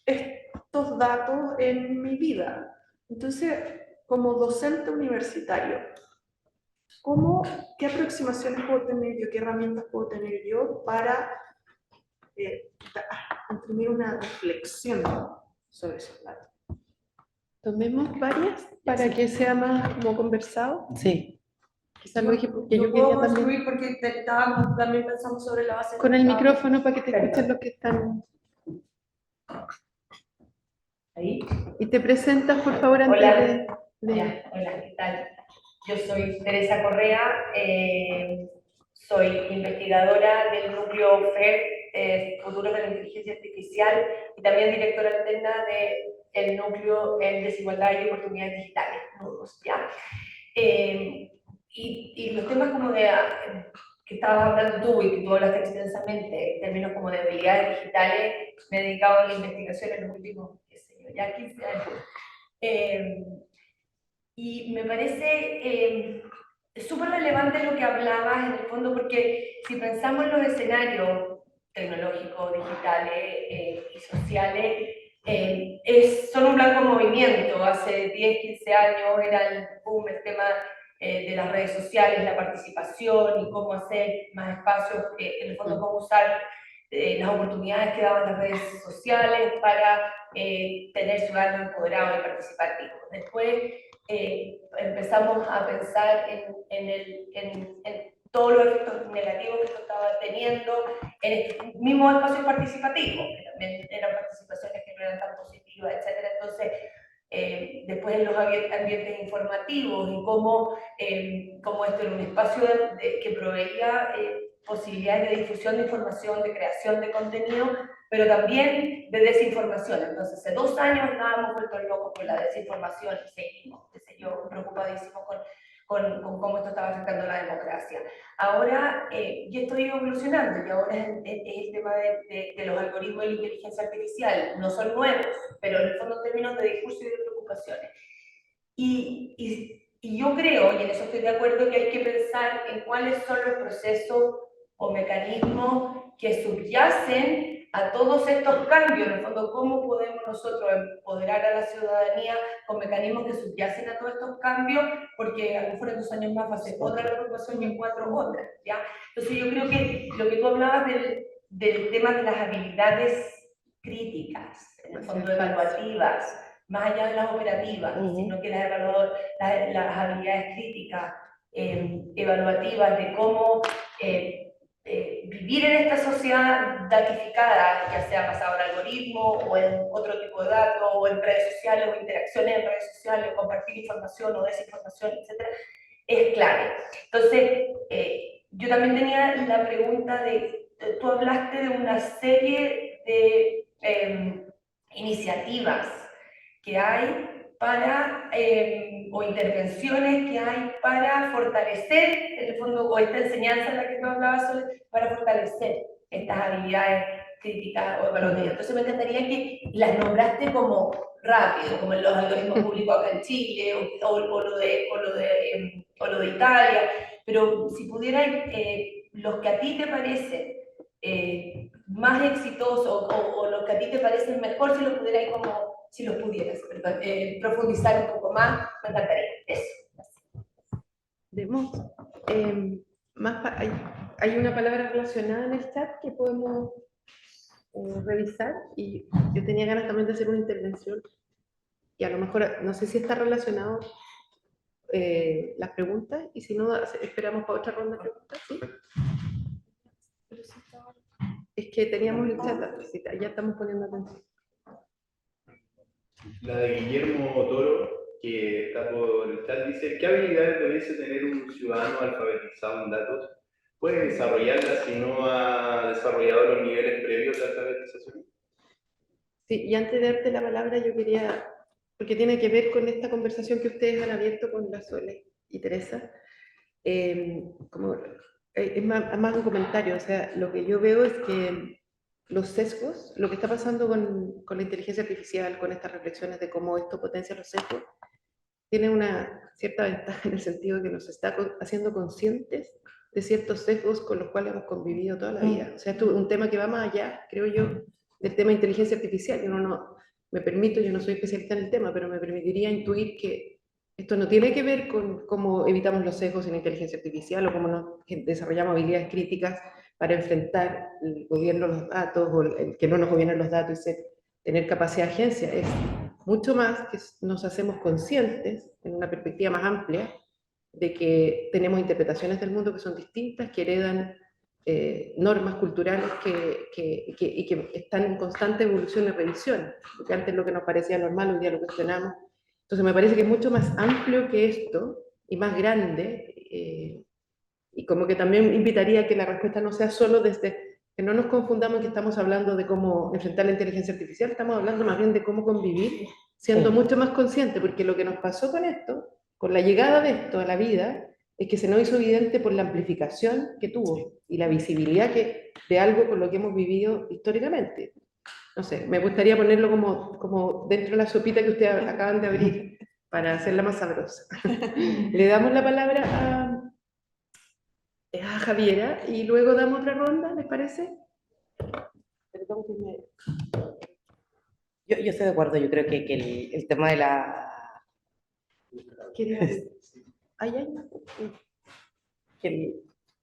D: estos datos en mi vida. Entonces, como docente universitario, ¿qué aproximaciones puedo tener yo, qué herramientas puedo tener yo para imprimir una reflexión sobre esos datos?
B: Tomemos varias para que sea más como conversado.
C: Sí.
B: Quizás lo dije porque yo
D: puedo
B: quería también.
D: construir porque estábamos también pensando sobre la base.
B: Con el micrófono para que te escuchen los que están.
E: Ahí.
B: Y te presentas, por favor, antes
E: Hola.
B: de...
E: Hola, ¿qué tal? Yo soy Teresa Correa, soy investigadora del núcleo FER, Futuro de la Inteligencia Artificial, y también directora alterna del núcleo en Desigualdad y Oportunidades Digitales, NUDOS, ¿ya? Y los temas como que estabas hablando tú y que tú hablaste extensamente, en términos como de habilidades digitales, me he dedicado a la investigación en los últimos, qué sé yo, ya 15 años. Y me parece súper relevante lo que hablabas en el fondo, porque si pensamos en los escenarios tecnológicos, digitales y sociales, son un blanco movimiento. Hace 10, 15 años era el boom, el tema de las redes sociales, la participación y cómo hacer más espacios, en el fondo cómo usar las oportunidades que daban las redes sociales para tener ciudadanos empoderados y participativos. Después empezamos a pensar en todos los efectos negativos que esto estaba teniendo en estos mismos espacios participativos, que también eran participaciones que no eran tan positivas, etc. Entonces, después en los ambientes informativos y cómo esto era un espacio que proveía posibilidades de difusión de información, de creación de contenido, pero también de desinformación. Entonces, hace 2 años estábamos vueltos locos con la desinformación y seguimos, qué sé yo, preocupadísimos con cómo esto estaba afectando la democracia. Ahora, y esto ha ido evolucionando, y ahora es el tema de los algoritmos de la inteligencia artificial. No son nuevos, pero en el fondo en términos de discurso y de preocupaciones. Y yo creo, y en eso estoy de acuerdo, que hay que pensar en cuáles son los procesos o mecanismos que subyacen a todos estos cambios. En el fondo, cómo podemos nosotros empoderar a la ciudadanía con mecanismos que subyacen a todos estos cambios, porque a lo mejor en 2 años más va a ser otra preocupación y en 4 otras, ¿ya? Entonces yo creo que lo que tú hablabas del tema de las habilidades críticas, en el fondo evaluativas, más allá de las operativas, sino que las habilidades críticas, evaluativas, de cómo vivir en esta sociedad datificada, ya sea basada en algoritmos o en otro tipo de datos, o en redes sociales, o interacciones en redes sociales, o compartir información o desinformación, etc., es clave. Entonces, yo también tenía la pregunta tú hablaste de una serie de iniciativas que hay para, o intervenciones que hay para fortalecer, en el fondo, o esta enseñanza en la que tú hablabas, para fortalecer estas habilidades críticas o evaluativas. Entonces me encantaría que las nombraste como rápido, como en los algoritmos públicos acá en Chile, o lo de Italia, pero si pudieran, los que a ti te parecen más exitosos o los que a ti te parecen mejor, si los pudieras, perdón, profundizar un poco más, me encantaría. Eso.
B: Hay una palabra relacionada en el chat que podemos revisar, y yo tenía ganas también de hacer una intervención, y a lo mejor, no sé si está relacionado las preguntas, y si no, esperamos para otra ronda de preguntas, ¿sí? Es que teníamos el chat, ya estamos poniendo atención.
A: La de Guillermo Toro, que está por el chat, dice: ¿qué habilidades debería tener un ciudadano alfabetizado en datos? puede desarrollarla si no ha desarrollado los niveles previos de alfabetización?
B: Sí, y antes de darte la palabra, yo quería, porque tiene que ver con esta conversación que ustedes han abierto con la Sole y Teresa, como, es más un comentario, o sea, lo que yo veo es que los sesgos, lo que está pasando con la inteligencia artificial, con estas reflexiones de cómo esto potencia los sesgos, tiene una cierta ventaja en el sentido de que nos está haciendo conscientes de ciertos sesgos con los cuales hemos convivido toda la vida. O sea, esto es un tema que va más allá, creo yo, del tema de inteligencia artificial. Yo no me permito, yo no soy especialista en el tema, pero me permitiría intuir que esto no tiene que ver con cómo evitamos los sesgos en inteligencia artificial o cómo desarrollamos habilidades críticas para enfrentar el gobierno de los datos o el que no nos gobiernen los datos y tener capacidad de agencia. Es mucho más que nos hacemos conscientes, en una perspectiva más amplia, de que tenemos interpretaciones del mundo que son distintas, que heredan normas culturales y que están en constante evolución y revisión, porque antes lo que nos parecía normal, hoy día lo cuestionamos. Entonces me parece que es mucho más amplio que esto y más grande, y como que también invitaría a que la respuesta no sea solo desde, que no nos confundamos que estamos hablando de cómo enfrentar la inteligencia artificial, estamos hablando más bien de cómo convivir, siendo mucho más consciente, porque lo que nos pasó con esto, con la llegada de esto a la vida, es que se nos hizo evidente por la amplificación que tuvo y la visibilidad de algo con lo que hemos vivido históricamente. No sé, me gustaría ponerlo como dentro de la sopita que ustedes acaban de abrir para hacerla más sabrosa. Le damos la palabra a Javiera y luego damos otra ronda, ¿les parece? Perdón que me...
C: Yo estoy de acuerdo, yo creo que el tema de la...
B: ¿Quería decir? ¿Ay, ay?
C: que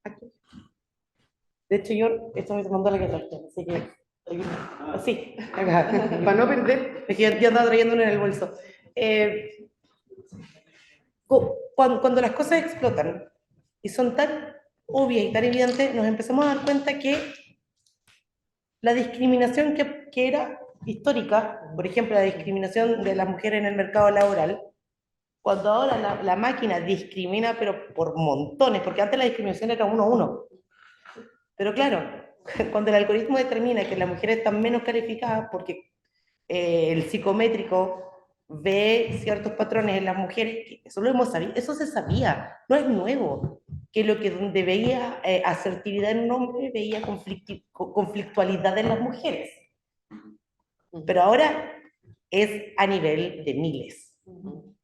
C: aquí. De hecho, yo estoy tomando la que traje, así que... Así, acá.
B: Para no perder.
C: Es que yo andaba trayendo uno en el bolso. Cuando las cosas explotan y son tan obvias y tan evidentes, nos empezamos a dar cuenta que la discriminación que era histórica, por ejemplo, la discriminación de las mujeres en el mercado laboral, cuando ahora la máquina discrimina, pero por montones, porque antes la discriminación era uno a uno. Pero claro, cuando el algoritmo determina que las mujeres están menos calificadas porque el psicométrico ve ciertos patrones en las mujeres, eso lo hemos sabido, eso se sabía, no es nuevo, que lo que donde veía asertividad en un hombre, veía conflictualidad en las mujeres. Pero ahora es a nivel de miles.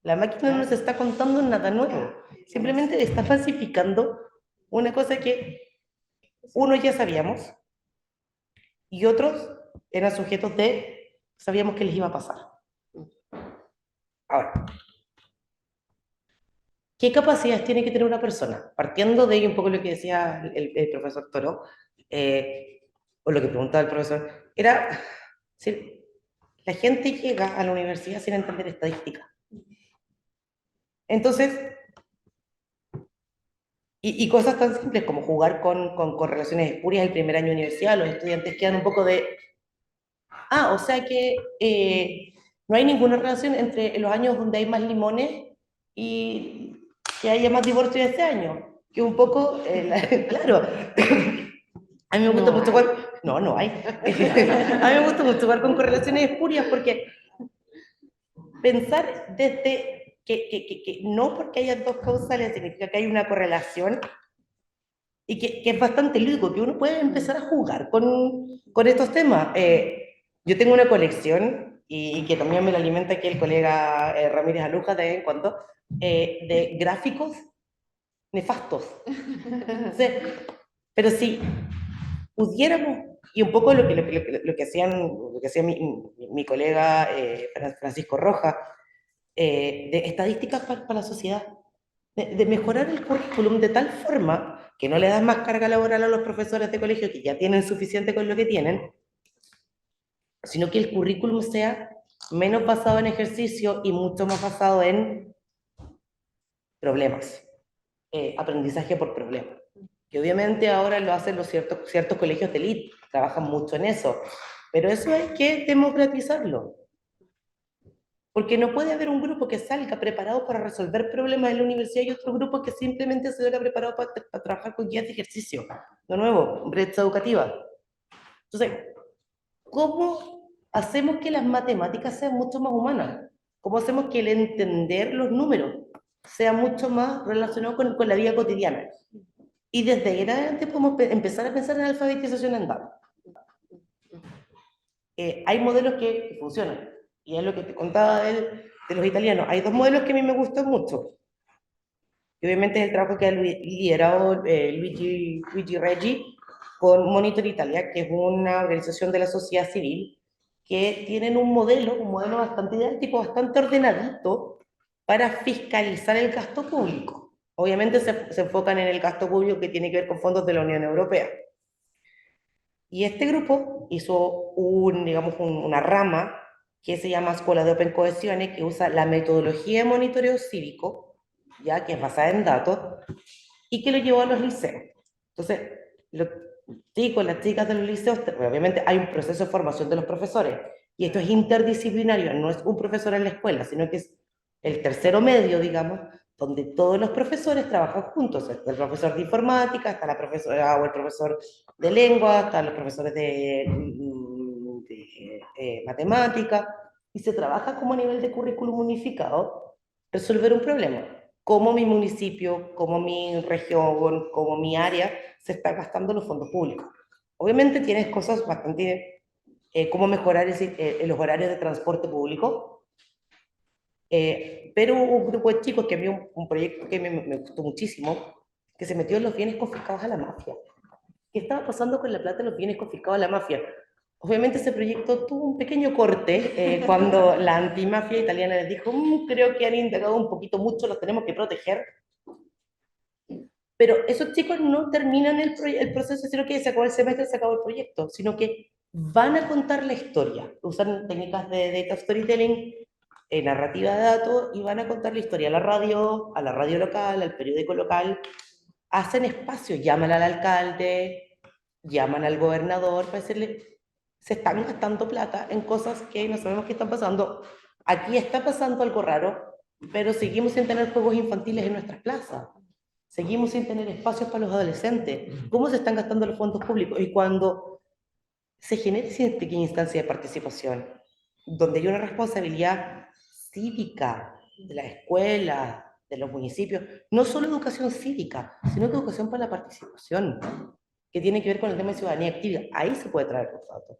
C: La máquina no nos está contando nada nuevo, simplemente está falsificando una cosa que unos ya sabíamos y otros eran sujetos de sabíamos que les iba a pasar. Ahora, ¿qué capacidades tiene que tener una persona? Partiendo de un poco lo que decía el profesor Toro, o lo que preguntaba el profesor, era, ¿sí? La gente llega a la universidad sin entender estadística. Entonces, y cosas tan simples como jugar con correlaciones espurias el primer año de universidad, los estudiantes quedan un poco de, o sea que no hay ninguna relación entre los años donde hay más limones y que haya más divorcio este año, que un poco, claro, a mí me gusta mucho jugar, no hay, a mí me gusta mucho jugar con correlaciones espurias porque pensar desde que no porque haya dos causales significa que hay una correlación y que es bastante lúdico, que uno puede empezar a jugar con estos temas. Yo tengo una colección y que también me la alimenta aquí el colega Ramírez Aluja de vez en cuando, de gráficos nefastos. Sí, pero si pudiéramos, y un poco lo que hacía mi colega Francisco Rojas, de estadísticas para la sociedad, de mejorar el currículum de tal forma que no le das más carga laboral a los profesores de colegio que ya tienen suficiente con lo que tienen, sino que el currículum sea menos basado en ejercicio y mucho más basado en problemas, aprendizaje por problemas. Que obviamente ahora lo hacen los ciertos colegios de élite, trabajan mucho en eso, pero eso hay que democratizarlo. Porque no puede haber un grupo que salga preparado para resolver problemas en la universidad y otro grupo que simplemente salga preparado para trabajar con guías de ejercicio. De nuevo, brecha educativa. Entonces, ¿cómo hacemos que las matemáticas sean mucho más humanas? ¿Cómo hacemos que el entender los números sea mucho más relacionado con la vida cotidiana? Y desde ahí en adelante podemos empezar a pensar en alfabetización en datos. Hay modelos que funcionan, y es lo que te contaba de los italianos. Hay dos modelos que a mí me gustan mucho. Y obviamente es el trabajo que ha liderado Luigi Reggi con Monitor Italia, que es una organización de la sociedad civil, que tienen un modelo bastante didáctico, bastante ordenadito, para fiscalizar el gasto público. Obviamente se enfocan en el gasto público que tiene que ver con fondos de la Unión Europea. Y este grupo hizo una rama que se llama Escuela de Open Cohesiones, que usa la metodología de monitoreo cívico, ya que es basada en datos, y que lo llevó a los liceos. Entonces, los chicos, las chicas de los liceos, obviamente hay un proceso de formación de los profesores, y esto es interdisciplinario, no es un profesor en la escuela, sino que es el tercero medio, digamos, donde todos los profesores trabajan juntos. Está el profesor de informática, está la profesora o el profesor de lengua, están los profesores de matemática, y se trabaja como a nivel de currículum unificado, resolver un problema. Cómo mi municipio, cómo mi región, cómo mi área se está gastando los fondos públicos. Obviamente tienes cosas bastante, cómo mejorar los horarios de transporte público, pero hubo un grupo de chicos que había un proyecto que me gustó muchísimo, que se metió en los bienes confiscados a la mafia. ¿Qué estaba pasando con la plata de los bienes confiscados a la mafia? Obviamente ese proyecto tuvo un pequeño corte cuando la antimafia italiana les dijo, creo que han indagado un poquito mucho, los tenemos que proteger. Pero esos chicos no terminan el proceso, sino que se acabó el semestre, se acabó el proyecto, sino que van a contar la historia, usan técnicas de data storytelling, narrativa de datos, y van a contar la historia a la radio local, al periódico local, hacen espacio, llaman al alcalde, llaman al gobernador para decirle, se están gastando plata en cosas que no sabemos qué están pasando, aquí está pasando algo raro, pero seguimos sin tener juegos infantiles en nuestras plazas. Seguimos sin tener espacios para los adolescentes. ¿Cómo se están gastando los fondos públicos? Y cuando se genera esa pequeña instancia de participación, donde hay una responsabilidad cívica de la escuela, de los municipios, no solo educación cívica, sino que educación para la participación, que tiene que ver con el tema de ciudadanía activa. Ahí se puede traer los datos.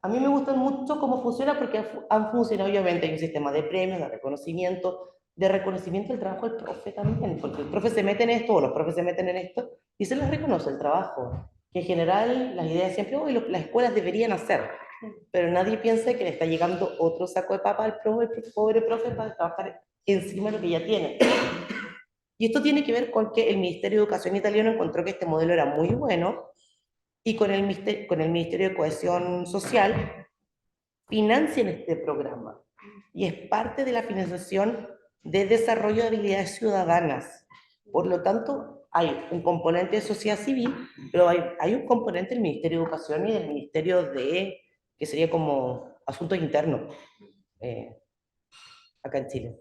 C: A mí me gusta mucho cómo funciona porque han funcionado, obviamente, hay un sistema de premios, de reconocimiento del trabajo del profe también, porque el profe se mete en esto, o los profes se meten en esto, y se les reconoce el trabajo, que en general las ideas siempre, hoy las escuelas deberían hacer, pero nadie piensa que le está llegando otro saco de papa al pobre profe para trabajar encima de lo que ya tiene. Y esto tiene que ver con que el Ministerio de Educación italiano encontró que este modelo era muy bueno, y con el Ministerio de Cohesión Social financian este programa. Y es parte de la financiación de desarrollo de habilidades ciudadanas. Por lo tanto, hay un componente de sociedad civil, pero hay un componente del Ministerio de Educación y del Ministerio que sería como asuntos internos, acá en Chile.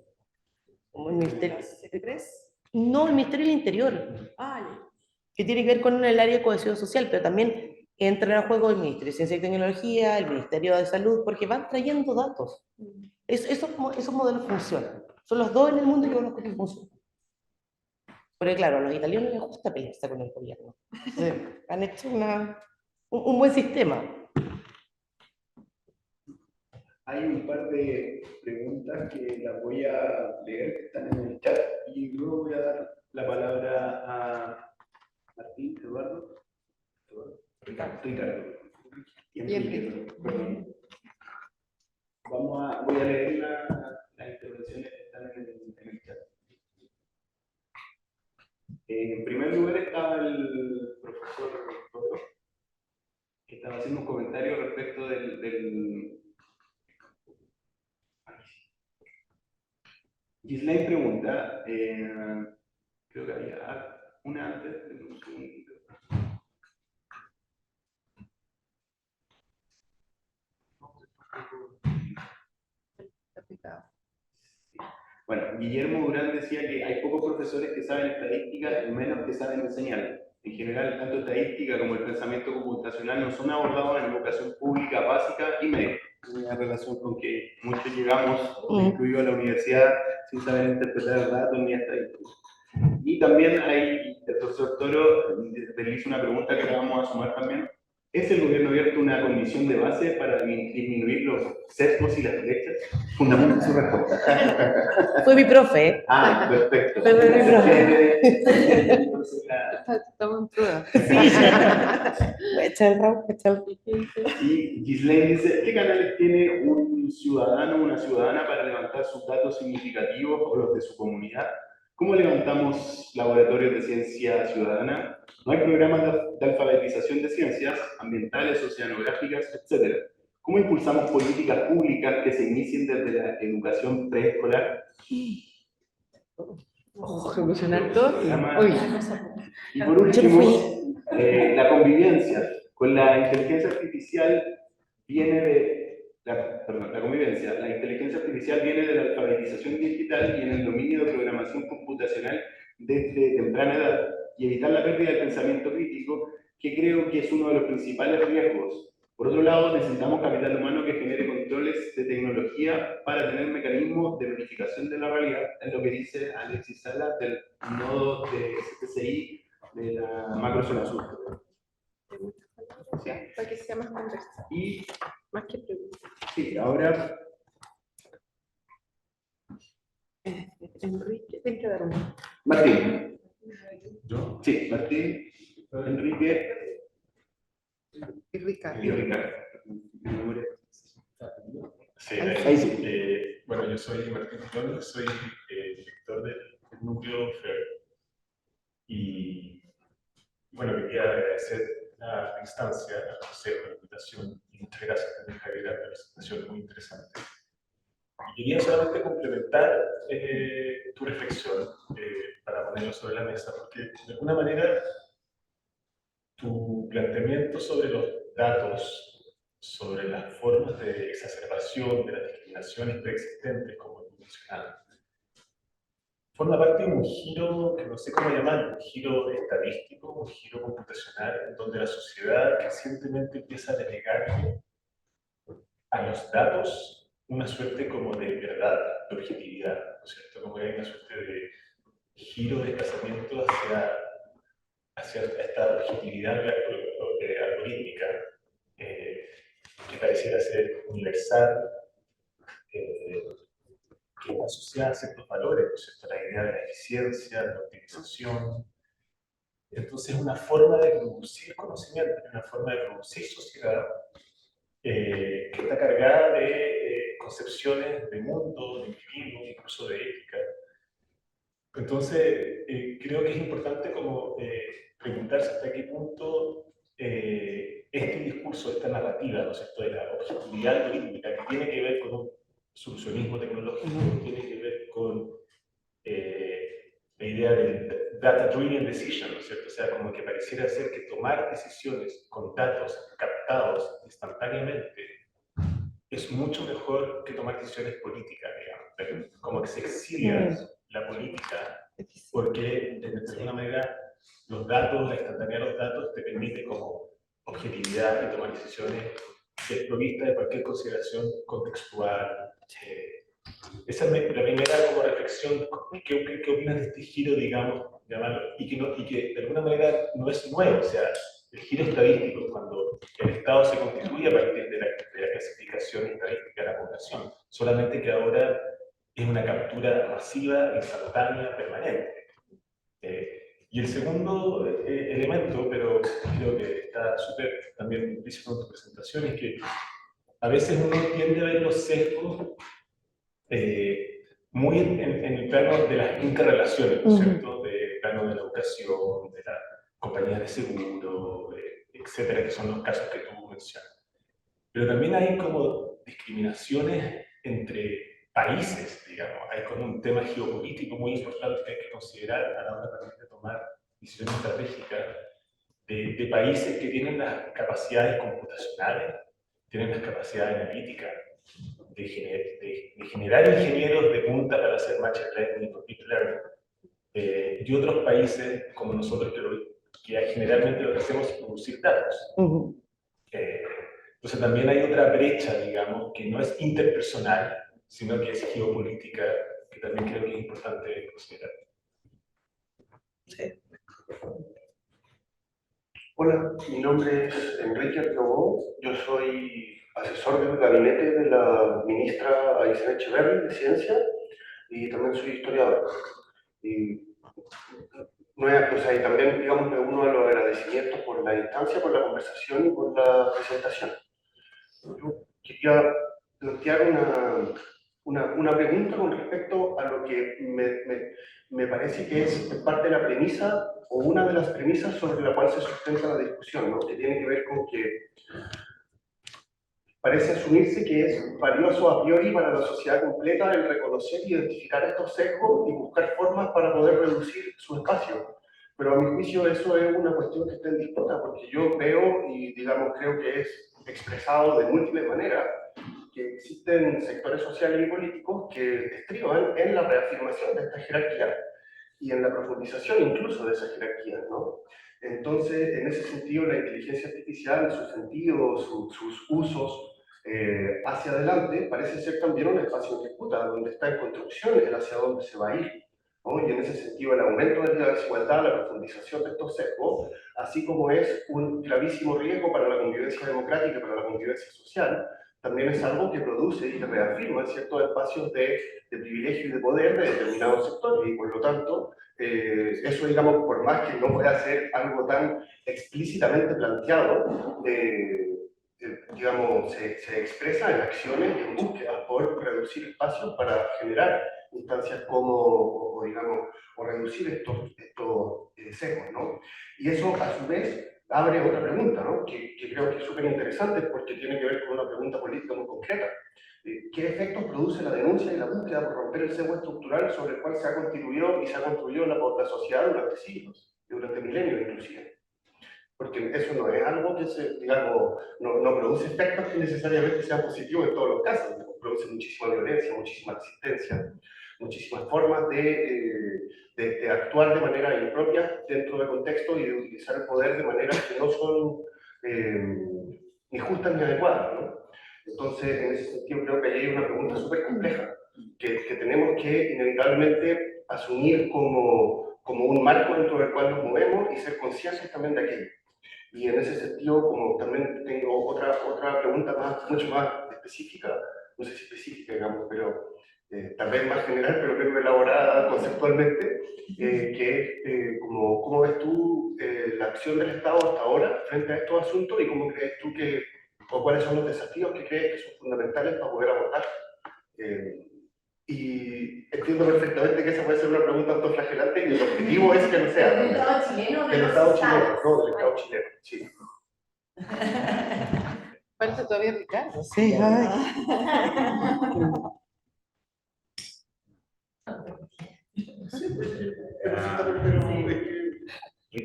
C: Como el Ministerio, no, el Ministerio del Interior, que tiene que ver con el área de cohesión social, pero también entran a juego el Ministerio de Ciencia y Tecnología, el Ministerio de Salud, porque van trayendo datos. Esos modelos funcionan. Son los dos en el mundo que conozco que funcionan. Porque claro, a los italianos les gusta pelearse con el gobierno. Entonces, han hecho un buen sistema.
A: Hay un par de preguntas que las voy a leer, que están en el chat, y luego voy a dar la palabra a Martín, Eduardo, Ricardo. Y Enrique, perdón. Voy a leer las intervenciones que están en el chat. En primer lugar estaba el profesor Rodro, que estaba haciendo un comentario respecto del... Gislaine pregunta, creo que había una antes, un segundito. Bueno, Guillermo Durán decía que hay pocos profesores que saben estadística y menos que saben enseñar. En general, tanto estadística como el pensamiento computacional no son abordados en educación pública básica y media. En relación con que muchos llegamos, incluido a la universidad, sin saber interpretar datos ni estadística. Y también hay, el profesor Toro le hizo una pregunta que le vamos a sumar también. ¿Es el gobierno abierto una condición de base para disminuir los sesgos y las brechas? Fundamenta su respuesta.
C: Fue mi profe.
A: Ah, perfecto.
C: Fue mi profe.
B: Estamos en prueba.
C: Echa el rabo, echa el...
A: Y Ghislaine dice, ¿qué canales tiene un ciudadano o una ciudadana para levantar sus datos significativos o los de su comunidad? ¿Cómo levantamos laboratorios de ciencia ciudadana? No hay programas de alfabetización de ciencias ambientales, oceanográficas, etc. ¿Cómo impulsamos políticas públicas que se inicien desde la educación preescolar?
B: Solucionar todo. Uy.
A: Y por último, la convivencia. Con la inteligencia artificial viene de... la convivencia. La inteligencia artificial viene de la alfabetización digital y en el dominio de programación computacional desde temprana edad y evitar la pérdida del pensamiento crítico, que creo que es uno de los principales riesgos. Por otro lado, necesitamos capital humano que genere controles de tecnología para tener mecanismos de verificación de la realidad, es lo que dice Alexis Sala del nodo de STCI de la macrozona sur.
B: Sí, para que sea más conversa.
A: Y
B: Más que pregunta.
A: sí, ahora
B: Enrique, tienes que dar uno.
A: Martín.
F: ¿Yo?
A: Sí, Martín, Enrique
B: Y Ricardo.
A: y Ricardo.
F: Sí,
A: Ahí sí.
F: bueno, yo soy Martín Girón, soy director del núcleo FER. Y bueno, quería agradecer la instancia, al consejo, la invitación y muchas gracias también, Javier, por la presentación muy interesante. Y quería solamente complementar tu reflexión para ponerlo sobre la mesa, porque de alguna manera tu planteamiento sobre los datos, sobre las formas de exacerbación de las discriminaciones preexistentes, como tú mencionabas, forma parte de un giro que no sé cómo llamar, un giro estadístico, un giro computacional, en donde la sociedad recientemente empieza a delegarle a los datos una suerte como de verdad, de objetividad, ¿no es cierto? Como que hay una suerte de giro de desplazamiento hacia esta objetividad algorítmica que pareciera ser universal, que está asociada a ciertos valores, ¿no es cierto? La idea de la eficiencia, de la optimización. Entonces, es una forma de producir conocimiento, una forma de producir sociedad que está cargada de concepciones de mundo, de individuo, incluso de ética. Entonces, creo que es importante como preguntarse hasta qué punto este discurso, esta narrativa, ¿no es cierto?, de la objetividad algorítmica, que tiene que ver con un solucionismo tecnológico, tiene que ver con la idea del data-driven decision, ¿no es cierto? O sea, como que pareciera ser que tomar decisiones con datos captados instantáneamente es mucho mejor que tomar decisiones políticas, digamos. Como que se exilia la política porque, de alguna manera, los datos, la instantaneidad de los datos te permite como objetividad y tomar decisiones desprovistas de cualquier consideración contextual. Esa es la primera como reflexión. ¿Qué opinas de este giro, digamos, llamarlo? Y que de alguna manera no es nuevo, o sea, el giro estadístico, cuando el Estado se constituye a partir de la clasificación estadística de la población, solamente que ahora es una captura masiva, instantánea, permanente. Y el segundo elemento, pero creo que está súper también implícito en tu presentación, es que a veces uno tiende a ver los sesgos muy en el plano de las interrelaciones, ¿no es cierto? Del plano de la educación, de la compañía de seguro, etcétera, que son los casos que tú mencionas. Pero también hay como discriminaciones entre países, digamos. Hay como un tema geopolítico muy importante que hay que considerar a la hora también de tomar decisiones estratégicas de países que tienen las capacidades computacionales, tienen las capacidades analíticas, de generar ingenieros de punta para hacer machine learning y deep learning, y otros países como nosotros que generalmente lo que hacemos es producir datos. Entonces también hay otra brecha, digamos, que no es interpersonal, sino que es geopolítica, que también creo que es importante considerar.
C: Sí.
G: Hola, mi nombre es Enrique Arcabó, yo soy asesor del gabinete de la ministra Aysén Echeverri de Ciencia y también soy historiador. Y, y también, digamos, me uno a los agradecimientos por la instancia, por la conversación y por la presentación. Yo quería plantear una pregunta con respecto a lo que me parece que es parte de la premisa o una de las premisas sobre la cual se sustenta la discusión, ¿no? Que tiene que ver con que parece asumirse que es valioso a priori para la sociedad completa el reconocer y identificar estos sesgos y buscar formas para poder reducir su espacio. Pero a mi juicio eso es una cuestión que está en disputa, porque yo veo y, digamos, creo que es expresado de múltiples maneras, que existen sectores sociales y políticos que estriban en la reafirmación de esta jerarquía y en la profundización incluso de esa jerarquía, ¿no? Entonces, en ese sentido, la inteligencia artificial, sus sentidos, sus usos hacia adelante, parece ser también un espacio en disputa, donde está en construcción el hacia dónde se va a ir, ¿no? Y en ese sentido, el aumento de la desigualdad, la profundización de estos sesgos, así como es un gravísimo riesgo para la convivencia democrática y para la convivencia social, también es algo que produce y que reafirma ciertos espacios de privilegio y de poder de determinados sectores, y por lo tanto, eso, digamos, por más que no pueda ser algo tan explícitamente planteado, digamos, se expresa en acciones y en búsquedas por reducir espacios para generar instancias como, digamos, o reducir estos sesgos, ¿no? Y eso, a su vez, abre otra pregunta, ¿no? Que creo que es súper interesante porque tiene que ver con una pregunta política muy concreta. ¿Qué efectos produce la denuncia y la búsqueda por romper el sesgo estructural sobre el cual se ha constituido y se ha construido la sociedad durante siglos, durante milenios inclusive? Porque eso no es algo que digamos, no produce efectos que necesariamente sean positivos en todos los casos, produce muchísima violencia, muchísima resistencia, muchísimas formas de actuar de manera impropia dentro del contexto y de utilizar el poder de maneras que no son ni justas ni adecuadas, ¿no? Entonces, en ese sentido, creo que ahí hay una pregunta súper compleja que tenemos que inevitablemente asumir como un marco dentro del cual nos movemos y ser conscientes también de aquello. Y en ese sentido, como también tengo otra pregunta mucho más específica, no sé si específica, digamos, pero tal vez más general, pero creo que elaborada conceptualmente, que es ¿cómo ves tú la acción del Estado hasta ahora frente a estos asuntos y cómo crees tú o cuáles son los desafíos que crees que son fundamentales para poder abordar? Y entiendo perfectamente que esa puede ser una pregunta autoflagelante y el objetivo es que no sea.
E: ¿Del Estado chileno?
G: Del Estado chileno, no, del Estado chileno, sí.
B: Falta todavía Ricardo.
C: Sí, ay.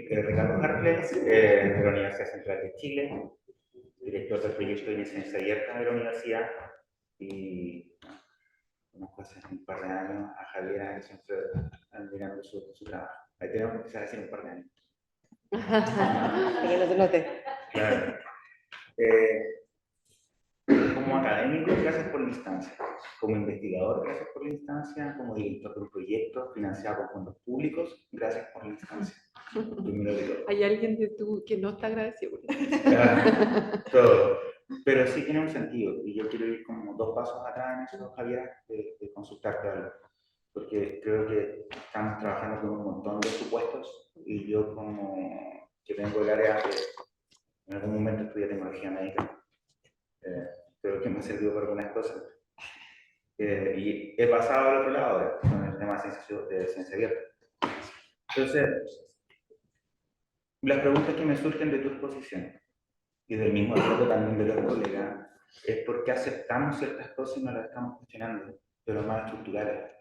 H: Ricardo Hartles, de la Universidad Central de Chile, director del proyecto de Ciencia Abierta de la universidad, y conozco hace un par de años a Javiera, que siempre admirando su trabajo. Ahí tenemos que empezar a hacer un par de años.
C: Para que no se note.
H: Claro. Como académico, gracias por la instancia. Como investigador, gracias por la instancia. Como director de un proyecto financiado con fondos públicos, gracias por la instancia.
B: Hay alguien de tú que no está agradecido.
H: Todo. Pero sí tiene un sentido, y yo quiero ir como 2 pasos atrás en eso, Javier, de consultarte algo. Porque creo que estamos trabajando con un montón de supuestos, y yo como que vengo del área que en algún momento estudié tecnología médica, creo que me ha servido para algunas cosas. Y he pasado al otro lado ahora, con el tema de ciencia abierta. Entonces, las preguntas que me surgen de tu exposición, y del mismo acuerdo también de los colegas, es por qué aceptamos ciertas cosas y no las estamos cuestionando, pero más estructurales.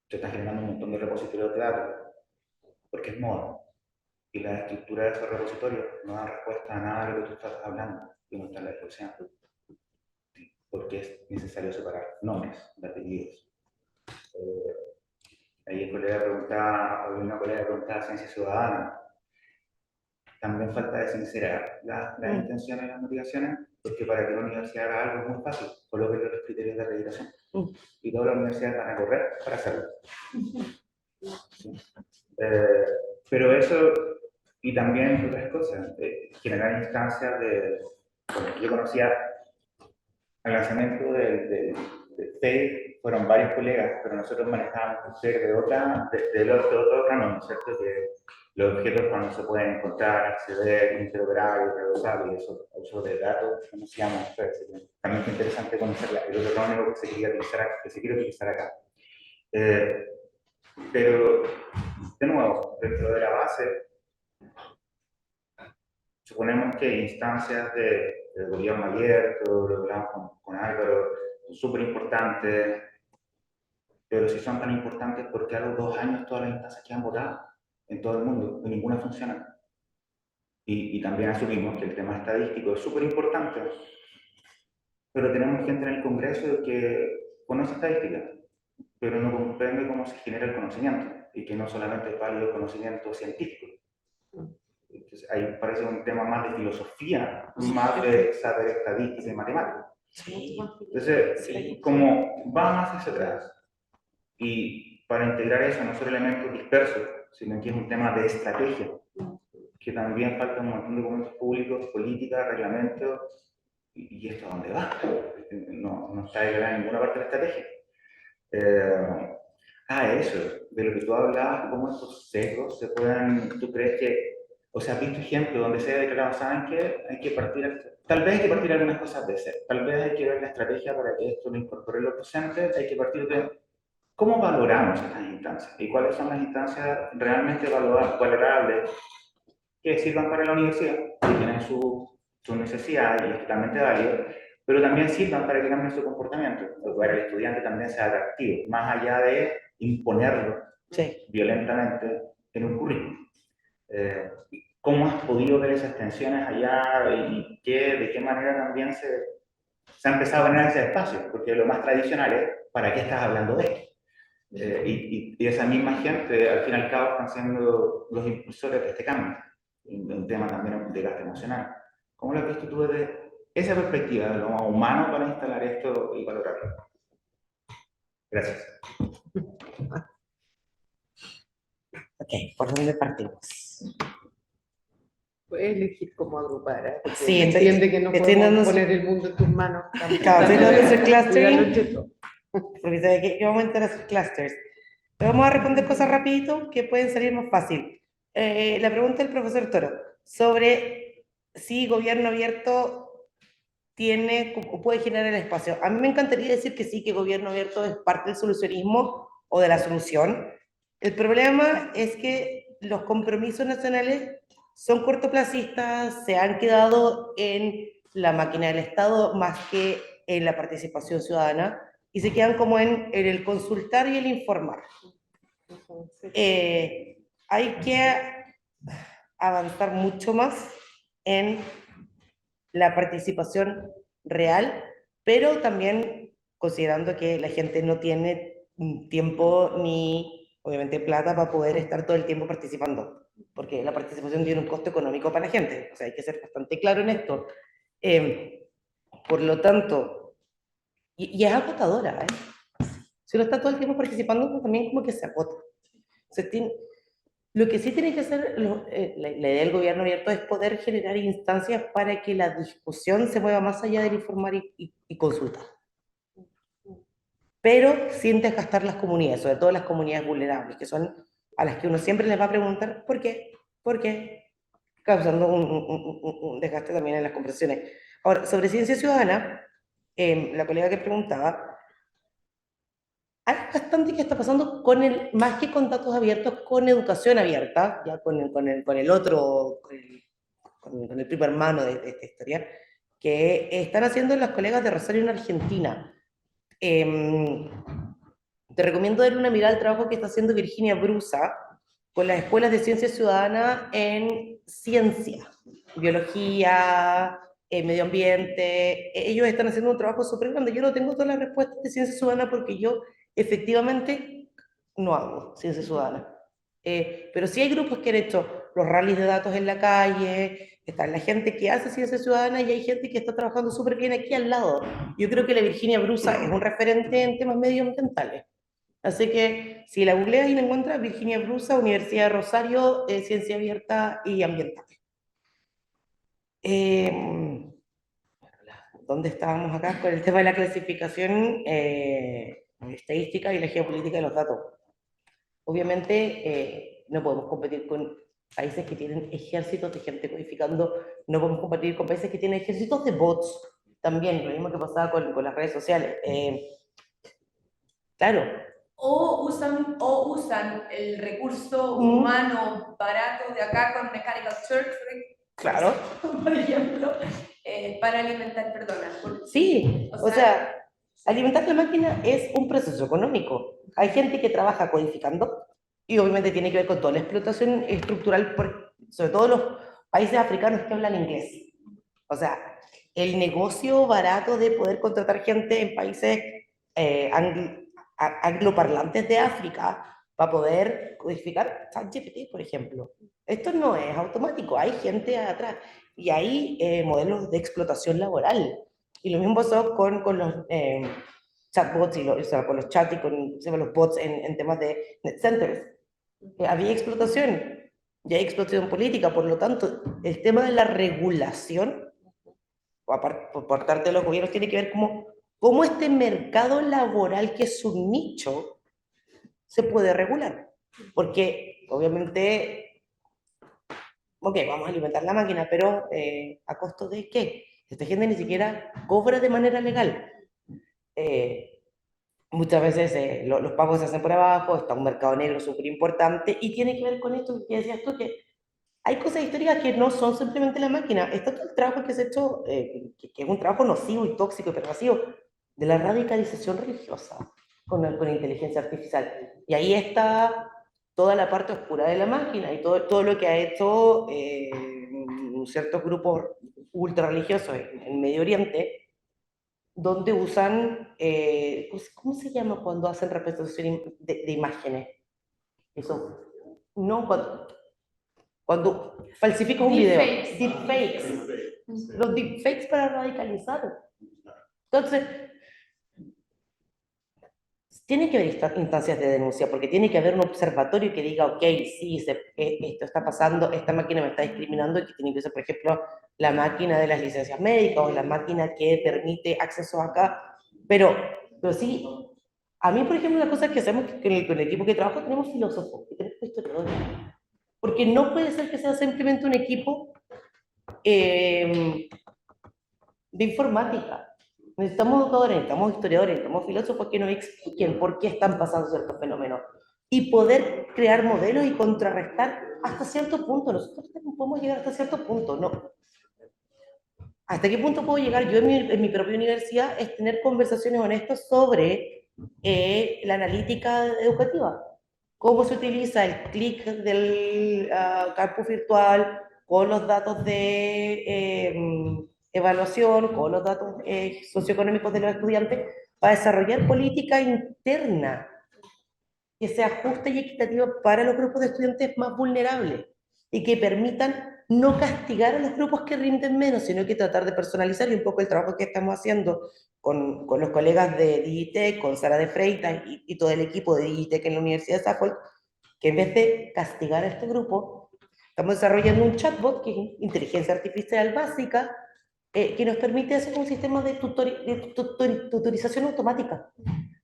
H: Se está generando un montón de repositorios de datos, porque es moda. Y la estructura de esos repositorios no dan respuesta a nada de lo que tú estás hablando, y no está en la discusión. porque es necesario separar nombres de apellidos. Ahí el colega preguntaba, o una colega preguntaba ciencia ciudadana. También falta de sincerar las intenciones y las motivaciones, porque para que la universidad haga algo es muy fácil, coloque los criterios de acreditación. Y todas las universidades van a correr para hacerlo. Sí. Pero eso, y también otras cosas, generar instancias de... Bueno, yo conocía el lanzamiento del FEI, fueron varios colegas, pero nosotros manejábamos el FEI de otro ramo, ¿no es cierto? Que los objetos cuando se pueden encontrar, acceder, interoperar, reusar y eso, uso de datos, conocíamos FEI. También es interesante conocer el otro ramo que se quiere utilizar acá. Pero, de nuevo, dentro de la base, suponemos que instancias de gobierno abierto, lo hablamos con Álvaro, son súper importantes, pero si son tan importantes, ¿por qué a los 2 años todas las instancias quedan votadas en todo el mundo y ninguna funciona? Y también asumimos que el tema estadístico es súper importante, pero tenemos gente en el Congreso que conoce estadística, pero no comprende cómo se genera el conocimiento, y que no solamente es válido el conocimiento científico. Entonces, ahí parece un tema más de filosofía, más de saber estadística y matemática.
C: Sí.
H: Entonces, como va más hacia atrás, y para integrar eso no son elementos dispersos, sino que es un tema de estrategia, que también falta un montón de documentos públicos, políticas, reglamentos, y esto a dónde va. No está declarado en ninguna parte de la estrategia. Eso, de lo que tú hablabas, cómo estos sesgos se puedan, ¿tú crees que, o sea, has visto ejemplos donde se ha declarado, saben que hay que partir, tal vez hay que partir algunas cosas de cero, tal vez hay que ver la estrategia para que esto lo incorpore los docentes, hay que partir de cómo valoramos estas instancias y cuáles son las instancias realmente valorables que sirvan para la universidad, que tienen sus necesidades y es totalmente válido, pero también sirvan para que cambien su comportamiento, para que el estudiante también sea atractivo, más allá de imponerlo violentamente en un currículum. ¿Cómo has podido ver esas tensiones allá y de qué manera también se ha empezado a ganar ese espacio? Porque lo más tradicional es, ¿para qué estás hablando de esto? Y esa misma gente, al fin y al cabo, están siendo los impulsores de este cambio, un tema también de gasto emocional. ¿Cómo lo has visto tú desde esa perspectiva, de lo humano, para instalar esto y valorarlo? Gracias.
C: Ok, ¿por dónde partimos?
B: Puedes elegir cómo agrupar, ¿eh? Porque
C: Sí,
B: entiende que no
C: estoy
B: podemos
C: dando-
B: poner el mundo en tus manos.
C: Claro, estoy dando ese clustering.
B: Cuídalo, Cheto.
C: Porque sabe que vamos a entrar a hacer clusters. Pero vamos a responder cosas rapidito que pueden salir más fácil. La pregunta del profesor Toro sobre si gobierno abierto tiene o puede generar el espacio. A mí me encantaría decir que sí, que gobierno abierto es parte del solucionismo o de la solución. El problema es que los compromisos nacionales son cortoplacistas, se han quedado en la máquina del Estado más que en la participación ciudadana, y se quedan como en el consultar y el informar. Hay que avanzar mucho más en la participación real, pero también considerando que la gente no tiene tiempo ni, obviamente, plata para poder estar todo el tiempo participando, porque la participación tiene un costo económico para la gente, o sea, hay que ser bastante claro en esto. Por lo tanto, y es agotadora, ¿eh? Si uno está todo el tiempo participando, pues también como que se agota. Lo que sí tiene que hacer la idea del gobierno abierto es poder generar instancias para que la discusión se mueva más allá del informar y consultar. Pero sin desgastar las comunidades, sobre todo las comunidades vulnerables, que son a las que uno siempre les va a preguntar ¿por qué? ¿Por qué? Causando un desgaste también en las conversaciones. Ahora, sobre ciencia ciudadana, la colega que preguntaba, hay bastante que está pasando con más que con datos abiertos, con educación abierta, ya con el otro, con el primer hermano de esta historia, que están haciendo las colegas de Rosario en Argentina. Te recomiendo dar una mirada al trabajo que está haciendo Virginia Brusa con las escuelas de ciencia ciudadana en ciencia, biología, medio ambiente, ellos están haciendo un trabajo súper grande. Yo no tengo todas las respuestas de ciencia ciudadana porque yo efectivamente no hago ciencia ciudadana. Pero sí hay grupos que han hecho los rallies de datos en la calle, está la gente que hace ciencia ciudadana y hay gente que está trabajando súper bien aquí al lado. Yo creo que la Virginia Brusa es un referente en temas medioambientales. Así que si la googleas y la encuentras, Virginia Brusa, Universidad de Rosario, Ciencia Abierta y Ambiental. ¿Dónde estábamos acá? Con el tema de la clasificación estadística y la geopolítica de los datos. Obviamente no podemos competir con países que tienen ejércitos de gente codificando, no podemos competir con países que tienen ejércitos de bots, también, lo mismo que pasaba con las redes sociales. Claro.
E: O usan el recurso humano barato de acá con Mechanical Turk,
C: Claro.
E: por ejemplo, para alimentar,
C: Sí, o sea, alimentar la máquina es un proceso económico. Hay gente que trabaja codificando y obviamente tiene que ver con toda la explotación estructural, sobre todo los países africanos que hablan inglés. O sea, el negocio barato de poder contratar gente en países angloparlantes de África para poder codificar ChatGPT, por ejemplo. Esto no es automático, hay gente atrás y hay modelos de explotación laboral. Y lo mismo pasó con los chatbots, o sea, con los chats y con los bots en temas de net centers. Había explotación, y hay explotación política, por lo tanto, el tema de la regulación, por parte de los gobiernos, tiene que ver cómo este mercado laboral, que es un nicho, se puede regular. Porque, obviamente, ok, vamos a alimentar la máquina, pero ¿a costo de qué? Esta gente ni siquiera cobra de manera legal. Muchas veces los pagos se hacen por abajo, está un mercado negro súper importante y tiene que ver con esto que decías tú, que hay cosas históricas que no son simplemente la máquina. Está todo el trabajo que se ha hecho, que es un trabajo nocivo y tóxico y pervasivo, de la radicalización religiosa con inteligencia artificial. Y ahí está toda la parte oscura de la máquina y todo lo que ha hecho ciertos grupos ultra religiosos en Medio Oriente, donde usan, ¿cómo se llama cuando hacen representación de imágenes? Eso, no, cuando falsifican un video. Deepfakes. Los deepfakes para radicalizar. Entonces, tiene que haber instancias de denuncia, porque tiene que haber un observatorio que diga, ok, sí, esto está pasando, esta máquina me está discriminando, y que tiene que ser, por ejemplo, la máquina de las licencias médicas o la máquina que permite acceso acá. Pero sí, a mí, por ejemplo, una cosa que hacemos con el equipo que trabajo, tenemos filósofos y tenemos historiadores. Porque no puede ser que sea simplemente un equipo de informática. Necesitamos educadores, necesitamos historiadores, necesitamos filósofos que nos expliquen por qué están pasando ciertos fenómenos y poder crear modelos y contrarrestar hasta cierto punto. Nosotros podemos llegar hasta cierto punto, ¿no? ¿Hasta qué punto puedo llegar yo en mi propia universidad? Es tener conversaciones honestas sobre la analítica educativa. Cómo se utiliza el clic del campus virtual con los datos de evaluación, con los datos socioeconómicos de los estudiantes, para desarrollar política interna que sea justa y equitativa para los grupos de estudiantes más vulnerables y que permitan no castigar a los grupos que rinden menos, sino que tratar de personalizar, y un poco el trabajo que estamos haciendo con los colegas de Digitec, con Sara de Freitas y todo el equipo de Digitec en la Universidad de Suffolk, que en vez de castigar a este grupo, estamos desarrollando un chatbot que es inteligencia artificial básica, que nos permite hacer un sistema de tutorización automática,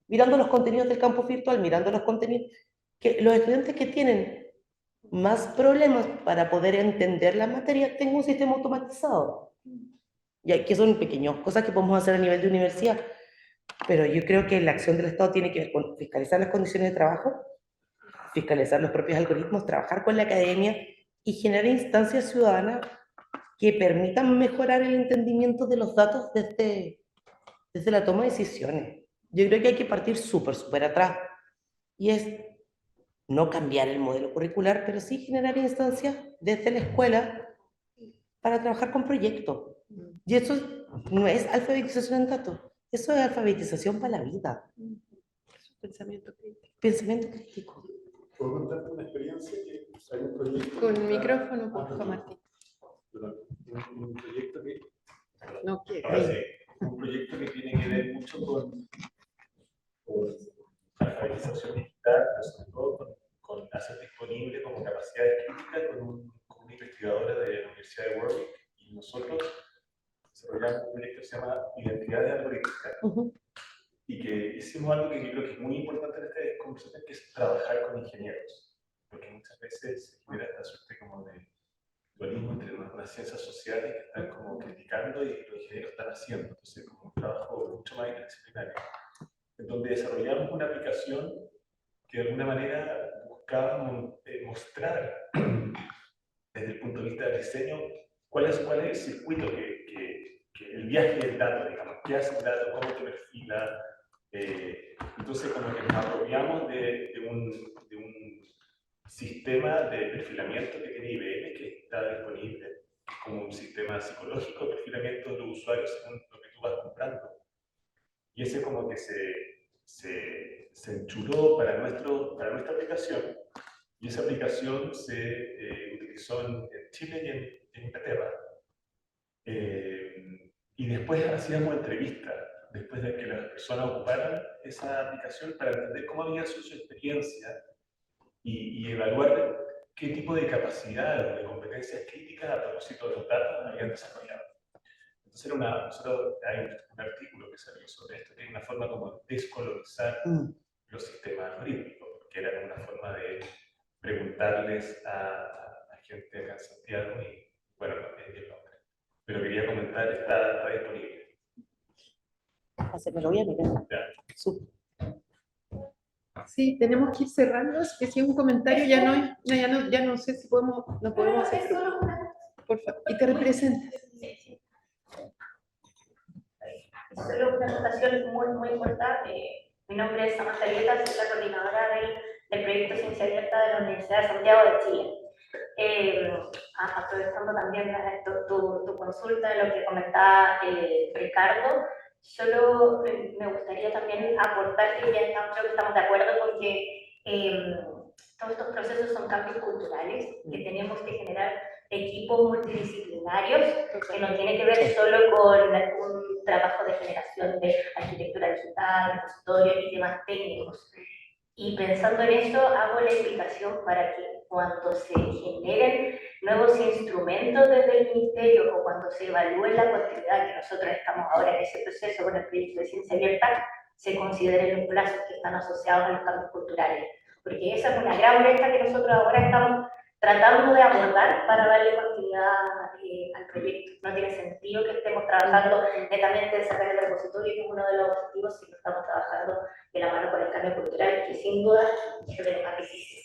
C: mirando los contenidos del campus virtual, mirando los contenidos, que los estudiantes que tienen más problemas para poder entender la materia tengan un sistema automatizado. Y aquí son pequeñas cosas que podemos hacer a nivel de universidad, pero yo creo que la acción del Estado tiene que ver con fiscalizar las condiciones de trabajo, fiscalizar los propios algoritmos, trabajar con la academia y generar instancias ciudadanas que permitan mejorar el entendimiento de los datos desde la toma de decisiones. Yo creo que hay que partir súper atrás, y es no cambiar el modelo curricular, pero sí generar instancias desde la escuela para trabajar con proyectos. Y eso no es alfabetización en datos, eso es alfabetización para la vida.
B: Pensamiento crítico.
C: Pensamiento crítico.
F: ¿Puedo contarte una experiencia que hay un proyecto?
B: Con micrófono, por favor, Martín.
F: Un proyecto que...
B: No quiero.
F: Ahora sí, un proyecto que tiene que ver mucho con alfabetización digital, pero sobre todo con hacer disponible como capacidades críticas con una investigadora de la Universidad de Warwick, y nosotros desarrollamos un proyecto que se llama Identidades Algorítmicas, y que hicimos algo que yo creo que es muy importante en esta conversación, que es trabajar con ingenieros, porque muchas veces se genera esta suerte como de dualismo entre unas ciencias sociales que están como criticando y los ingenieros están haciendo, entonces como un trabajo mucho más interdisciplinario, en donde desarrollamos una aplicación que de alguna manera buscaba mostrar desde el punto de vista del diseño cuál es el circuito que el viaje del dato, digamos, qué hace el dato, cómo te perfila. Entonces como que nos apropiamos de un sistema de perfilamiento que tiene IBM, que está disponible como un sistema psicológico de perfilamiento de los usuarios según lo que tú vas comprando. Y ese como que se enchuló para nuestra aplicación, y esa aplicación se utilizó en Chile y en Inglaterra. Y después hacíamos entrevistas, después de que las personas ocuparan esa aplicación, para entender cómo había sido su experiencia y evaluar qué tipo de capacidades o de competencias críticas a propósito de los datos habían desarrollado. Entonces hay un artículo que salió sobre esto, que es una forma como de descolonizar los sistemas algorítmicos, que era una forma de preguntarles a gente acá en Santiago y, bueno, en Londres. Pero quería comentar, está disponible.
C: Así me lo voy a mirar.
F: Ya.
C: Súper.
B: Sí, tenemos que ir cerrando, es que si es un comentario ya no sé si podemos hacer. Por favor, y te representas.
I: Solo una anotación muy corta. Mi nombre es Samantha Lieta, soy la coordinadora del proyecto Ciencia Abierta de la Universidad de Santiago de Chile. Aprovechando también tu consulta de lo que comentaba Ricardo, solo me gustaría también aportar que creo que estamos de acuerdo con que todos estos procesos son cambios culturales, que tenemos que generar equipos multidisciplinarios, que no tiene que ver solo con un trabajo de generación de arquitectura digital, repositorio y demás técnicos. Y pensando en eso, hago la invitación para que cuando se generen nuevos instrumentos desde el Ministerio o cuando se evalúe la continuidad, que nosotros estamos ahora en ese proceso con el proyecto de Ciencia Abierta, se consideren los plazos que están asociados a los cambios culturales. Porque esa es una gran brecha que nosotros ahora estamos tratando de abordar para darle continuidad al proyecto. No tiene sentido que estemos trabajando netamente en sacar el repositorio, que es uno de los objetivos, si no estamos trabajando de la mano con el cambio cultural, que sin duda es de los más difíciles.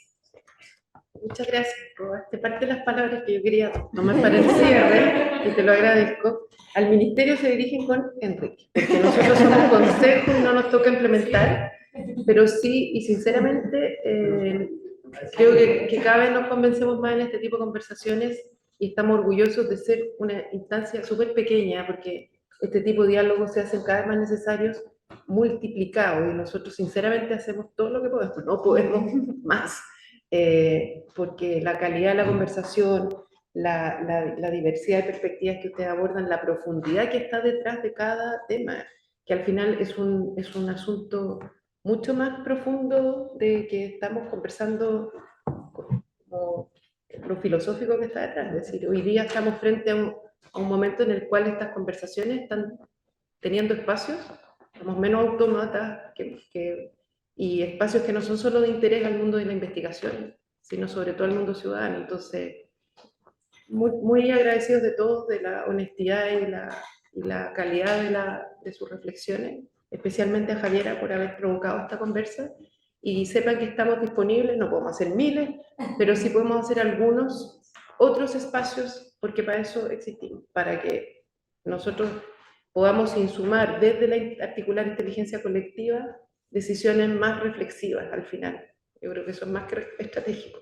B: Muchas gracias. Robaste parte de las palabras que yo quería tomar para el cierre, y te lo agradezco. Al Ministerio se dirigen con Enrique, porque nosotros somos consejo y no nos toca implementar, pero sí, y sinceramente, creo que cada vez nos convencemos más en este tipo de conversaciones y estamos orgullosos de ser una instancia súper pequeña, porque este tipo de diálogos se hacen cada vez más necesarios, multiplicados, y nosotros sinceramente hacemos todo lo que podemos, no podemos más, porque la calidad de la conversación, la diversidad de perspectivas que ustedes abordan, la profundidad que está detrás de cada tema, que al final es un asunto mucho más profundo de que estamos conversando, como lo filosófico que está detrás. Es decir, hoy día estamos frente a un momento en el cual estas conversaciones están teniendo espacios, somos menos autómatas y espacios que no son solo de interés al mundo de la investigación, sino sobre todo al mundo ciudadano. Entonces, muy agradecidos de todos, de la honestidad y la calidad de sus reflexiones, especialmente a Javiera por haber provocado esta conversa, y sepan que estamos disponibles, no podemos hacer miles, pero sí podemos hacer algunos otros espacios, porque para eso existimos, para que nosotros podamos insumar desde la articular inteligencia colectiva decisiones más reflexivas al final. Yo creo que eso es más que estratégico.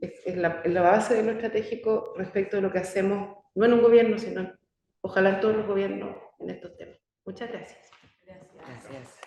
B: Es la base de lo estratégico respecto de lo que hacemos no en un gobierno, sino ojalá en todos los gobiernos en estos temas. Muchas gracias.
E: Gracias.
C: Gracias.